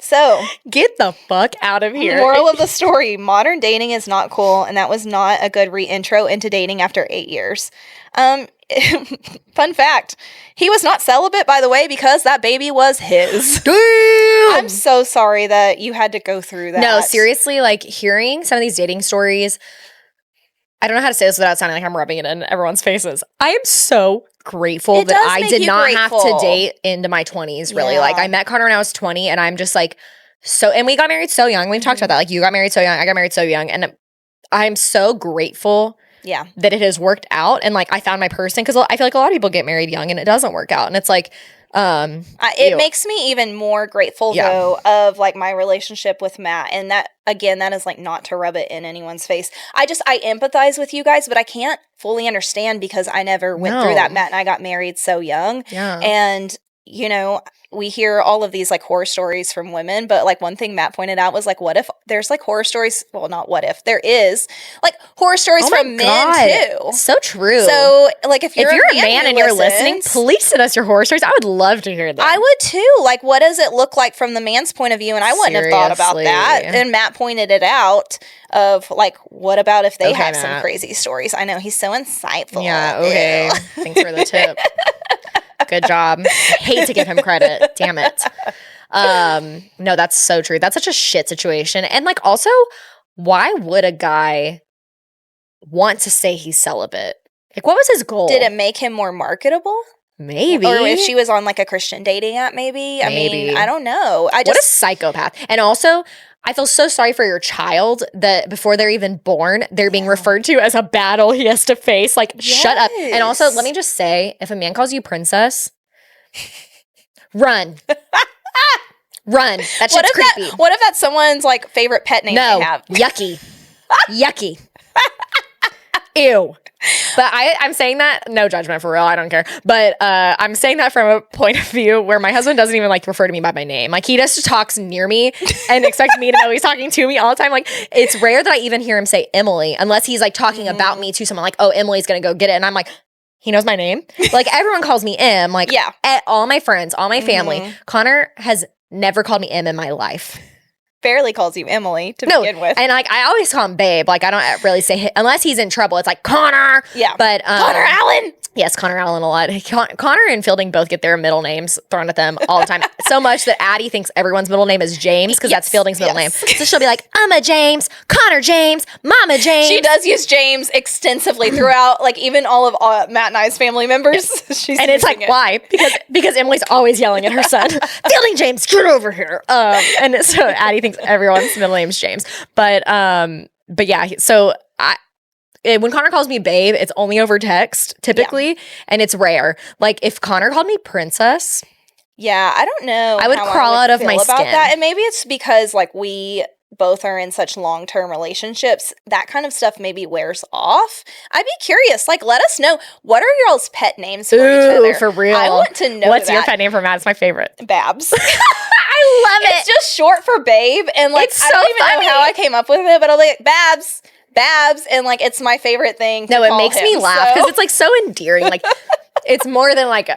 So, get the fuck out of here. Moral of the story, modern dating is not cool, and that was not a good re-intro into dating after 8 years. Fun fact, he was not celibate, by the way, because that baby was his. Damn! I'm so sorry that you had to go through that. No, seriously, like, hearing some of these dating stories, I don't know how to say this without sounding like I'm rubbing it in everyone's faces. I am so grateful that I did not have to date into my 20s, really. Yeah. Like, I met Connor when I was 20, and I'm just like, and we got married so young. We've talked about that. Like, you got married so young, I got married so young, and I'm so grateful that it has worked out, and, like, I found my person, because I feel like a lot of people get married young, and it doesn't work out, and it's like, it makes me even more grateful though of like my relationship with Matt, and that again, that is like not to rub it in anyone's face. I empathize with you guys, but I can't fully understand because I never went through that. Matt and I got married so young, and you know, we hear all of these like horror stories from women, but like one thing Matt pointed out was like, what if there's like horror stories? Well, not what if, there is like horror stories from men too. So true. So like if you're a man and you're listening, please send us your horror stories. I would love to hear them. I would too. Like, what does it look like from the man's point of view? And I wouldn't have thought about that. And Matt pointed it out of like, what about if they have some crazy stories? I know, he's so insightful. Yeah, okay. Thanks for the tip. Good job. I hate to give him credit. Damn it. No, that's so true. That's such a shit situation. And like, also, why would a guy want to say he's celibate? Like, what was his goal? Did it make him more marketable? Maybe. Or if she was on like a Christian dating app, maybe. I mean, I don't know. What a psychopath. And also, I feel so sorry for your child that before they're even born, they're being referred to as a battle he has to face. Like, shut up. And also, let me just say, if a man calls you princess, run. Run. That shit's creepy. What if that's someone's like favorite pet name they have? Yucky. Yucky. Ew. But I'm saying that, no judgment for real, I don't care. But I'm saying that from a point of view where my husband doesn't even like refer to me by my name. Like, he just talks near me and expects me to know he's talking to me all the time. Like, it's rare that I even hear him say Emily, unless he's like talking about me to someone like, oh, Emily's gonna go get it. And I'm like, he knows my name. Like, everyone calls me Em. Like, all my friends, all my family. Connor has never called me Em in my life. Barely calls you Emily to begin with. And like, I always call him babe. Like, I don't really say unless he's in trouble. It's like Connor. Yeah. But Connor Allen. Yes, Connor Allen a lot. Connor and Fielding both get their middle names thrown at them all the time. So much that Addie thinks everyone's middle name is James because that's Fielding's middle name. So she'll be like, I'm a James, Connor James, Mama James. She does use James extensively throughout, like even all of Matt and I's family members. She's and it's like, why? Because Emily's always yelling at her son, Fielding James, get over here. And so Addie thinks everyone's middle name is James. But yeah, so when Connor calls me babe, it's only over text, typically, and it's rare. Like, if Connor called me princess... Yeah, I don't know. I would crawl out of my skin. That. And maybe it's because, like, we both are in such long-term relationships, that kind of stuff maybe wears off. I'd be curious. Like, let us know, what are y'all's pet names for each other? For real. I want to know What's your pet name for Matt? It's my favorite. Babs. I love it. It's just short for babe. And, like, I don't even know how I came up with it, but I'll be like, Babs, and like, it's my favorite thing to call makes me laugh because it's like so endearing. Like, it's more than like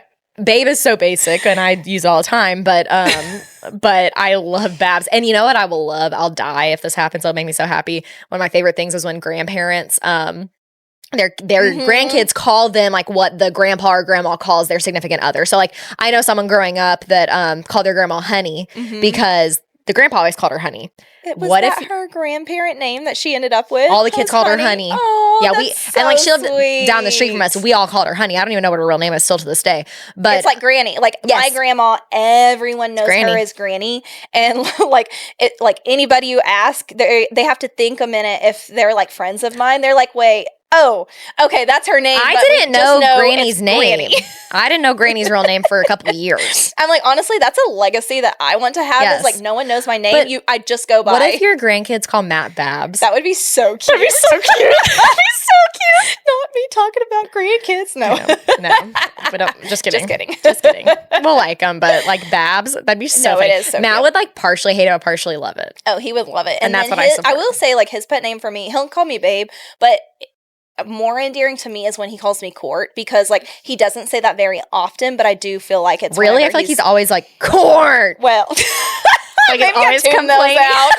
babe is so basic and I use it all the time, but I love Babs. And you know what I will love? I'll die if this happens. It'll make me so happy. One of my favorite things is when grandparents their grandkids call them like what the grandpa or grandma calls their significant other. So like, I know someone growing up that called their grandma honey because the grandpa always called her honey. Was that her grandparent name that she ended up with? All the kids called her honey. Oh, yeah, so and like she lived down the street from us. We all called her honey. I don't even know what her real name is still to this day. But it's like Granny. Like my grandma, everyone knows her as Granny. And like anybody you ask, they have to think a minute if they're like friends of mine. They're like, wait. Oh, okay, that's her name. I but didn't we just know know Granny's it's name. Granny. I didn't know Granny's real name for a couple of years. I'm like, honestly, that's a legacy that I want to have. Yes. Is like, no one knows my name. But I just go by. What if your grandkids call Matt Babs? That would be so cute. That'd be so cute. That'd be so cute. Not me talking about grandkids. No. But just kidding. Just kidding. Just kidding. We'll like them, but like Babs, that'd be so No, funny. it is so Matt cute. would like partially hate it, but partially love it. Oh, he would love it. And that's then what I support. I will say, like, his pet name for me, he'll call me babe, but more endearing to me is when he calls me Court, because like he doesn't say that very often, but I do feel like it's Really? I feel like he's always like, Court. Well, Like maybe it's always I tune those complaining. out.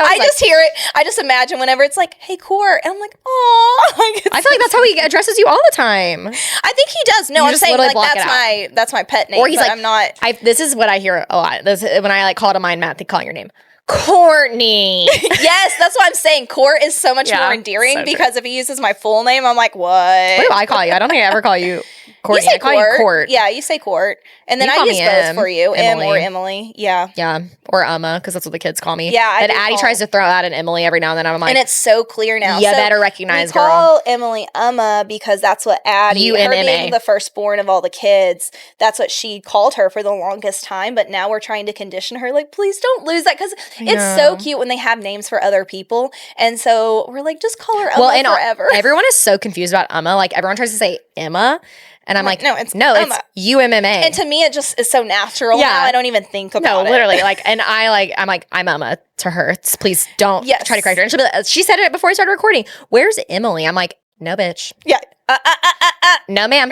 I like- just hear it. I just imagine whenever it's like, "Hey, Court," and I'm like, "Oh." I feel like that's how he addresses you all the time. I think he does. No, You I'm just saying literally like block it that's my pet name. Or he's but like, I'm not. This is what I hear a lot. When I like call to mind Matt, they calling your name. Kortnie. Yes, that's what I'm saying. Court is so much Yeah, more endearing so true. because if he uses my full name, I'm like, what? What do I call you? I don't think I ever call you Courtney. You say I call you Court. Yeah, you say Court. And then You I call use me both Em, for you. Em or Emily. Emily. Yeah. Yeah. Or because that's what the kids call me. Yeah, I And do Addie call- tries to throw out an Emily every now and then. I'm like, And it's so clear now. you So better recognize, we girl. call Emily because that's what Addie, her UMMA. being the firstborn of all the kids, that's what she called her for the longest time. But now we're trying to condition her, like, please don't lose that, because it's so know. cute when they have names for other people. And so we're like, just call her Emma Well, and forever. everyone is so confused about Emma. Like everyone tries to say Emma, and I'm like, no, it's no, Emma. it's UMMA. And to me, it just is so natural. Yeah. Now I don't even think about it. literally, like, and I'm like, I'm Emma to her. Please don't Yes. try to correct her. And she'll be like, she said it before we started recording. Where's Emily? I'm like, no, bitch. Yeah. No, ma'am.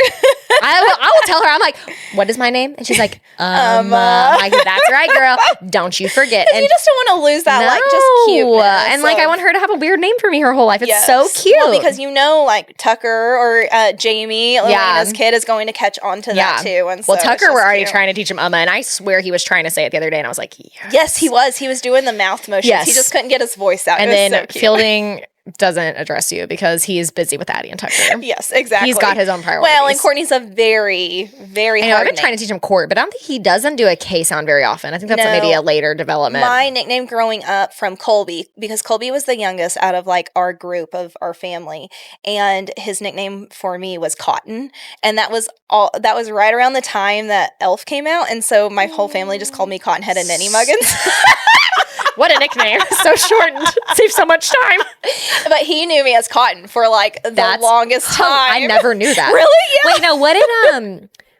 I will tell her. I'm like, what is my name? And she's like, I'm like, that's right, girl. Don't you forget. And you just don't want to lose that, like, just cuteness. And like, I want her to have a weird name for me her whole life. It's Yes. so cute. Well, because like Tucker or Jamie, Elena's kid, is going to catch on to that too. And well, so Tucker, it's we're just already cute. trying to teach him Emma, and I swear he was trying to say it the other day, and I was like, Yes, he was. He was doing the mouth motions. Yes. He just couldn't get his voice out. And It was then so cute. Fielding doesn't address you because he's busy with Addie and Tucker. Yes, exactly. He's got his own priorities. Well, and Courtney's a very, very I know, I've hard been trying to teach him Court, but I don't think he doesn't do a K sound very often. I think that's No. maybe a later development. My nickname growing up from Colby, because Colby was the youngest out of like our group of our family, and his nickname for me was Cotton, and that was right around the time that Elf came out, and so my whole family just called me Cottonhead and Ninny Muggins. What a nickname. So shortened. Saves so much time. But he knew me as Cotton for like the longest time. I never knew that. Really? Yeah. Wait, no,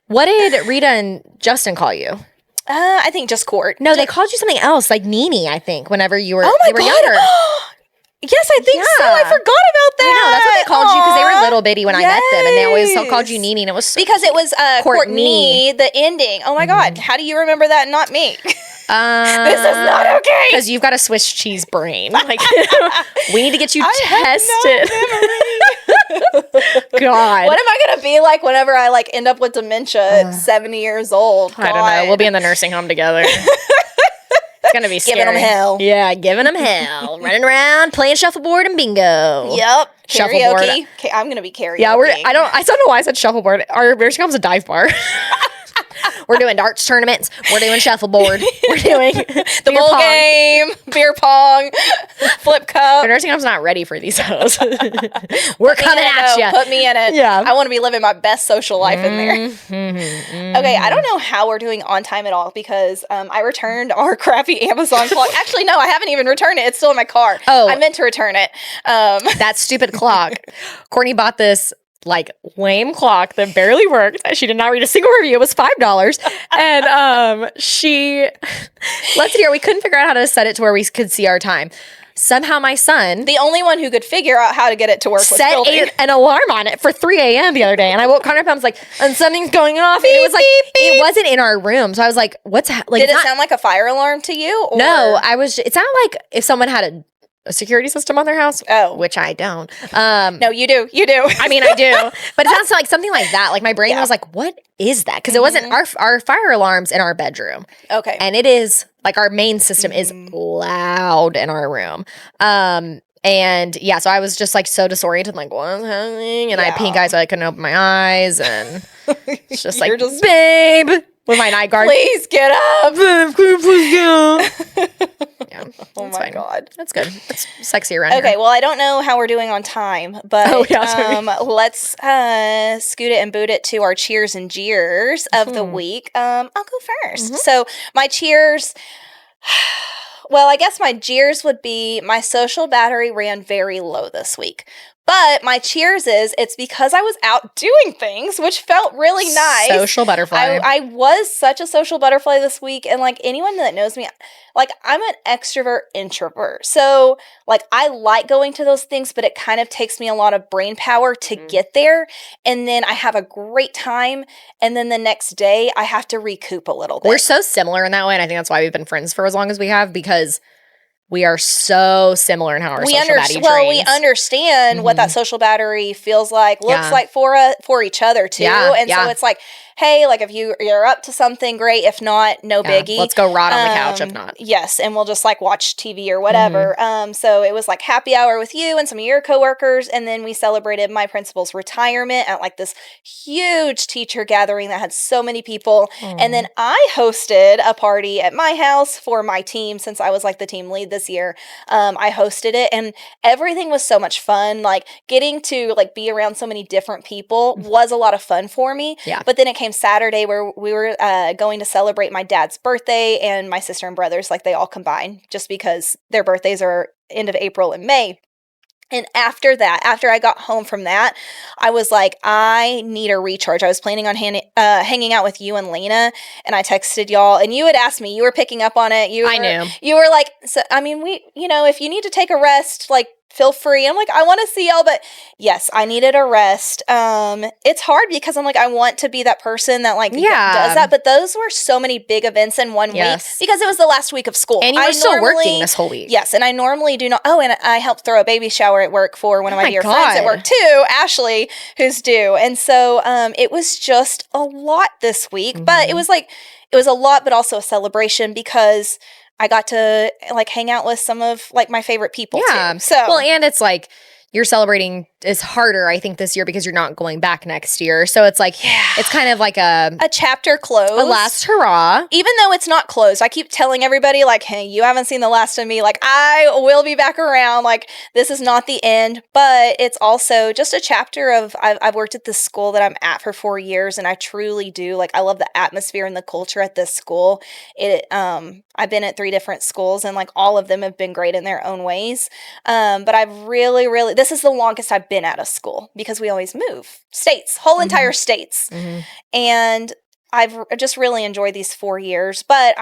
what did Rita and Justin call you? I think just Court. No, they called you something else, like Nini, I think, whenever you were, Oh my they were God. younger. Yes, I think so. I Yeah. forgot about that. I know, that's what they called you because they were Aw. little bitty when I met them, and they always called you Yes. Nini, and it was so Because it was Courtney. Courtney, the ending. Oh my God. How do you remember that and not me? This is not okay. Because you've got a Swiss cheese brain. Like we need to get you I tested. God. What am I going to be like whenever I like end up with dementia at 70 years old? I don't know. We'll be in the nursing home together. It's gonna be scary. Giving 'em hell. Yeah, giving them hell. Running around playing shuffleboard and bingo. Yep. Shuffleboard. Karaoke. I'm going to be karaoke. Yeah, I don't know why I said shuffleboard. Our nursing home's a dive bar. We're doing darts tournaments. We're doing shuffleboard. We're doing the beer bowl pong. game, beer pong, flip cup. Our nursing home's not ready for these hoes. We're coming Me in it, at though. you. Put me in it. Yeah. I want to be living my best social life in there. Mm-hmm. Okay, I don't know how we're doing on time at all because I returned our crappy Amazon clock. Actually, no, I haven't even returned it. It's still in my car. Oh. I meant to return it. That stupid clock. Courtney bought this like lame clock that barely worked. She did not read a single review. It was $5. And she let's hear, we couldn't figure out how to set it to where we could see our time. Somehow my son The only one who could figure out how to get it to work was set Fielding. an alarm on it for 3 a.m. the other day. And I woke Connor up and I was like, and something's going off. And it was like, it wasn't in our room. So I was like, what's like? Did it's it not- sound like a fire alarm to you? Or? No, it sounded like if someone had a security system on their house. Oh. Which I don't. No, you do. You do. I mean, I do, but it sounds like something like that. Like my brain Yeah. was like, "What is that?" Because it wasn't our fire alarms in our bedroom, Okay. and it is like our main system is loud in our room. And yeah, so I was just like so disoriented, like what's happening, and I had Yeah. pink eyes, so I couldn't open my eyes, and it's just like, You're just- babe, with my night guard. Please get up. Please get up. Yeah. Oh my God. That's good. It's sexy around here. Okay, well, I don't know how we're doing on time, but let's scoot it and boot it to our cheers and jeers of the week. I'll go first. So my cheers, well, I guess my jeers would be my social battery ran very low this week. But my cheers is it's because I was out doing things, which felt really nice. Social butterfly. I was such a social butterfly this week. And like anyone that knows me, like I'm an extrovert introvert. So like I like going to those things, but it kind of takes me a lot of brain power to get there. And then I have a great time. And then the next day I have to recoup a little bit. We're so similar in that way. And I think that's why we've been friends for as long as we have, because we are so similar in how our social battery drains. We understand what that social battery feels like, looks like for each other too. And so it's like, hey, like if you're up to something, great. If not, no biggie. Let's go rot on the couch if not. Yes, and we'll just like watch TV or whatever. So it was like happy hour with you and some of your coworkers, and then we celebrated my principal's retirement at like this huge teacher gathering that had so many people. And then I hosted a party at my house for my team since I was like the team lead this year. I hosted it, and everything was so much fun. Like getting to like be around so many different people was a lot of fun for me. Yeah. But then it came Saturday where we were going to celebrate my dad's birthday and my sister and brothers, like they all combined just because their birthdays are end of April and May. And after that, after I got home from that, I was like, I need a recharge. I was planning on hanging out with you and Lena, and I texted y'all, and you had asked me, you were picking up on it. I knew. You were like, so, I mean, if you need to take a rest, like, feel free. I'm like, I want to see y'all, but yes, I needed a rest. It's hard because I'm like, I want to be that person that like does that, but those were so many big events in 1 week because it was the last week of school. And you were still working this whole week. Yes, and I normally do not. Oh, and I helped throw a baby shower at work for one of my dear friends at work too, Ashley, who's due. And so it was just a lot this week, but it was a lot, but also a celebration because I got to like hang out with some of like my favorite people too. So well, and it's like you're celebrating is harder, I think, this year because you're not going back next year. So it's like, it's kind of like a chapter closed. A last hurrah. Even though it's not closed, I keep telling everybody like, hey, you haven't seen the last of me. Like I will be back around. Like this is not the end, but it's also just a chapter of, I've worked at this school that I'm at for 4 years, and I truly do. Like I love the atmosphere and the culture at this school. I've been at 3 different schools, and like all of them have been great in their own ways. But I've really, this is the longest I've been at a school because we always move states, whole entire states. And I've just really enjoyed these 4 years, but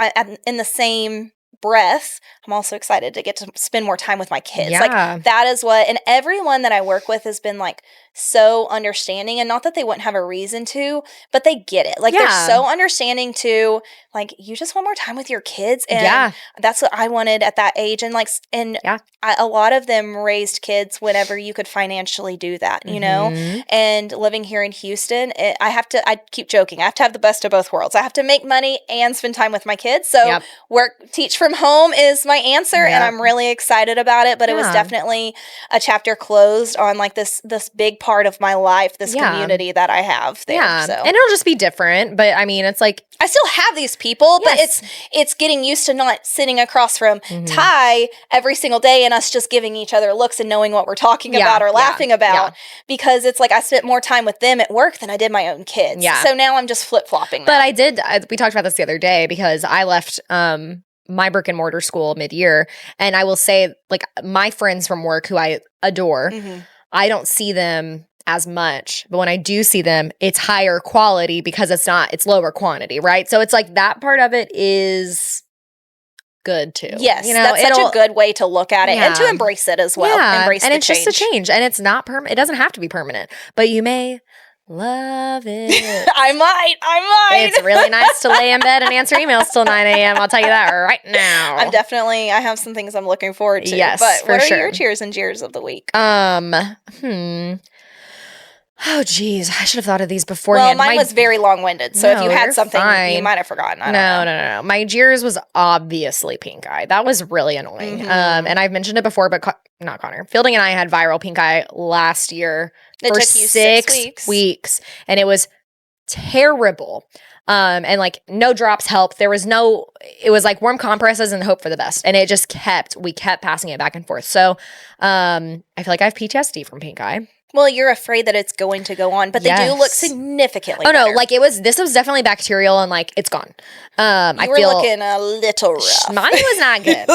in the same breath, I'm also excited to get to spend more time with my kids. Like that is what, and everyone that I work with has been like so understanding, and not that they wouldn't have a reason to, but they get it. Like they're so understanding to like, you just want more time with your kids. And that's what I wanted at that age. And like, a lot of them raised kids whenever you could financially do that, you know, and living here in Houston, I keep joking, I have to have the best of both worlds. I have to make money and spend time with my kids. So teach from home is my answer. And I'm really excited about it, but it was definitely a chapter closed on like this big part of my life, this community that I have there. So. And it'll just be different, but I mean, it's like, I still have these people, but it's getting used to not sitting across from Ty every single day and us just giving each other looks and knowing what we're talking about or laughing about, because it's like I spent more time with them at work than I did my own kids. So now I'm just flip-flopping that. But we talked about this the other day because I left my brick and mortar school mid-year, and I will say, like, my friends from work who I adore, I don't see them as much, but when I do see them, it's higher quality because it's lower quantity, right? So it's like that part of it is good too. Yes, you know, that's such a good way to look at it and to embrace it as well. Embrace and the it's change. Just a change, and it's not permanent. It doesn't have to be permanent, but you may love it. I might. It's really nice to lay in bed and answer emails till 9 a.m. I'll tell you that right now. I have some things I'm looking forward to. Yes, but what are sure. your cheers and jeers of the week? Oh, geez. I should have thought of these beforehand. Well, mine was very long-winded, so if you had something, you might have forgotten. No. My jeers was obviously pink eye. That was really annoying. And I've mentioned it before, but not Connor. Fielding and I had viral pink eye last year for 6 weeks, and it was terrible. And like no drops helped. It was like warm compresses and hope for the best. And it just we kept passing it back and forth. So I feel like I have PTSD from pink eye. Well, you're afraid that it's going to go on, but they do look significantly better. No, like this was definitely bacterial and like it's gone. You were looking a little rough. Mine was not good.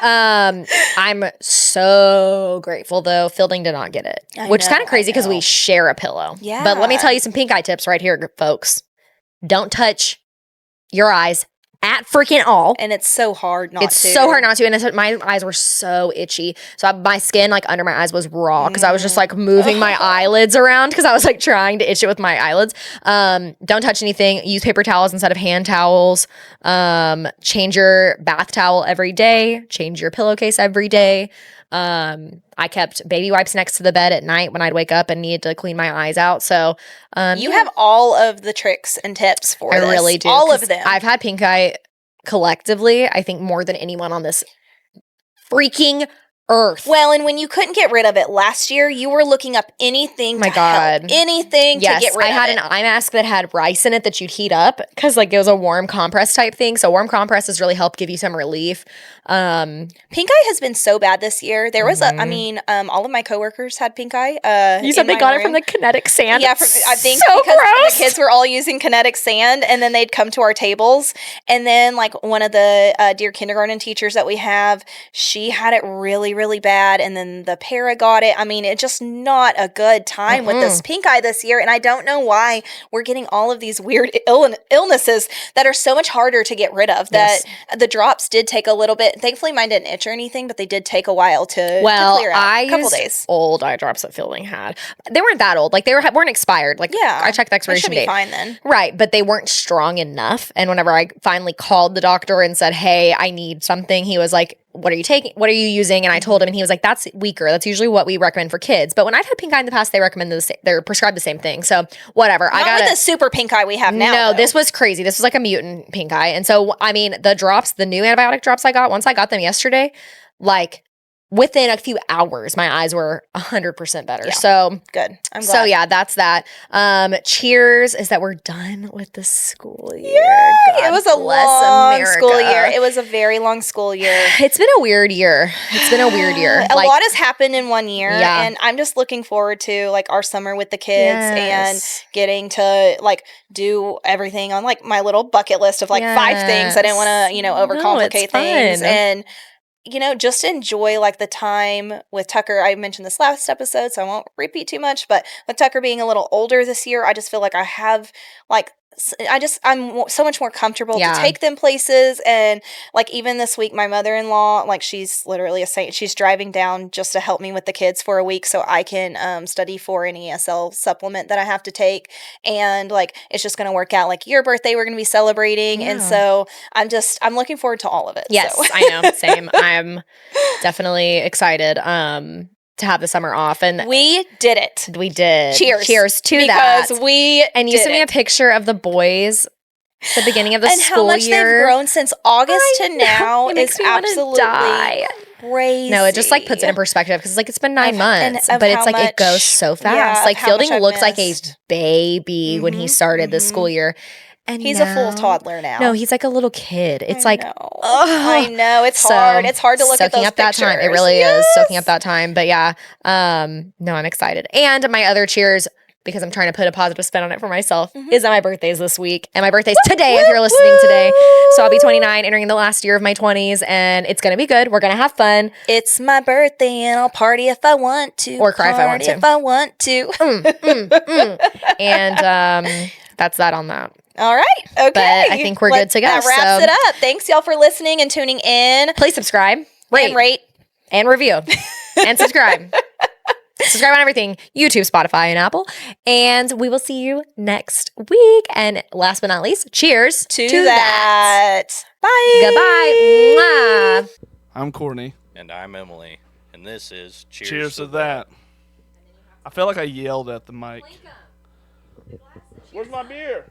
I'm so grateful though. Fielding did not get it, which is kind of crazy because we share a pillow. Yeah. But let me tell you some pink eye tips right here, folks. Don't touch your eyes at freaking all. And it's so hard not to. It's so hard not to. And my eyes were so itchy. So my skin, like under my eyes, was raw because I was just like moving my eyelids around because I was like trying to itch it with my eyelids. Don't touch anything. Use paper towels instead of hand towels. Change your bath towel every day. Change your pillowcase every day. I kept baby wipes next to the bed at night when I'd wake up and needed to clean my eyes out. So you have all of the tricks and tips for this. I really do. All of them. I've had pink eye collectively, I think more than anyone on this freaking earth. Well, and when you couldn't get rid of it last year, you were looking up anything to help. Anything to get rid of it. I had an eye mask that had rice in it that you'd heat up because like it was a warm compress type thing. So warm compresses really help give you some relief. Pink eye has been so bad this year. There was all of my coworkers had pink eye. You said they got it from the kinetic sand. Yeah, I think so because gross. the kids were all using kinetic sand, and then they'd come to our tables, and then like one of the dear kindergarten teachers that we have, she had it really, really bad, and then the para got it. I mean, it's just not a good time with this pink eye this year, and I don't know why we're getting all of these weird illnesses that are so much harder to get rid of. That the drops did take a little bit. Thankfully, mine didn't itch or anything, but they did take a while to clear out. A couple days. Old eye drops that Fielding had. They weren't that old. Like they weren't expired. Like I checked the expiration date. Fine then. Right, but they weren't strong enough. And whenever I finally called the doctor and said, "Hey, I need something," he was like, "What are you taking? What are you using?" And I told him, and he was like, "That's weaker. That's usually what we recommend for kids." But when I've had pink eye in the past, they recommend they're prescribed the same thing. So whatever. Not with the super pink eye we have now. No, this was crazy. This was like a mutant pink eye. And so I mean, the drops, the new antibiotic drops I got, once I got them yesterday, like within a few hours, my eyes were 100% better. Yeah. So good. I'm glad. So yeah, that's that. Cheers is that we're done with the school year. Yeah, it was a long school year. It was a very long school year. It's been a weird year. A lot has happened in 1 year, and I'm just looking forward to like our summer with the kids and getting to like do everything on like my little bucket list of like 5 things. I didn't want to, overcomplicate things and just enjoy like the time with Tucker. I mentioned this last episode, so I won't repeat too much, but with Tucker being a little older this year, I just feel like I have like I'm so much more comfortable to take them places. And like even this week, my mother-in-law, like she's literally a saint. She's driving down just to help me with the kids for a week so I can study for an ESL supplement that I have to take. And like it's just going to work out. Like your birthday, we're going to be celebrating. And so I'm looking forward to all of it. Yes, so. I know. Same. I'm definitely excited. To have the summer off, and we did it. We did. Cheers to that. Because we and you sent me a picture of the boys at the beginning of the school year. And how much they've grown since August to now is absolutely crazy. No, it just like puts it in perspective because like it's been 9 months, but it's like it goes so fast. Like Fielding looks like a baby when he started this school year. And he's a full toddler now. No, he's like a little kid. It's I know. It's hard. It's hard to look at those up that time. It really is soaking up that time. But yeah, no, I'm excited. And my other cheers, because I'm trying to put a positive spin on it for myself, is that my birthday's this week. And my birthday's today if you're listening today. So I'll be 29, entering the last year of my 20s. And it's going to be good. We're going to have fun. It's my birthday and I'll party if I want to. Or cry if I want to. And that's that on that. All right. Okay. But I think we're good to go. That wraps it up. Thanks, y'all, for listening and tuning in. Please subscribe, rate, and review, and subscribe. Subscribe on everything, YouTube, Spotify, and Apple. And we will see you next week. And last but not least, cheers to that. Bye. Goodbye. Mwah. I'm Kortnie. And I'm Emily. And this is Cheers to that. I feel like I yelled at the mic. Where's my beer?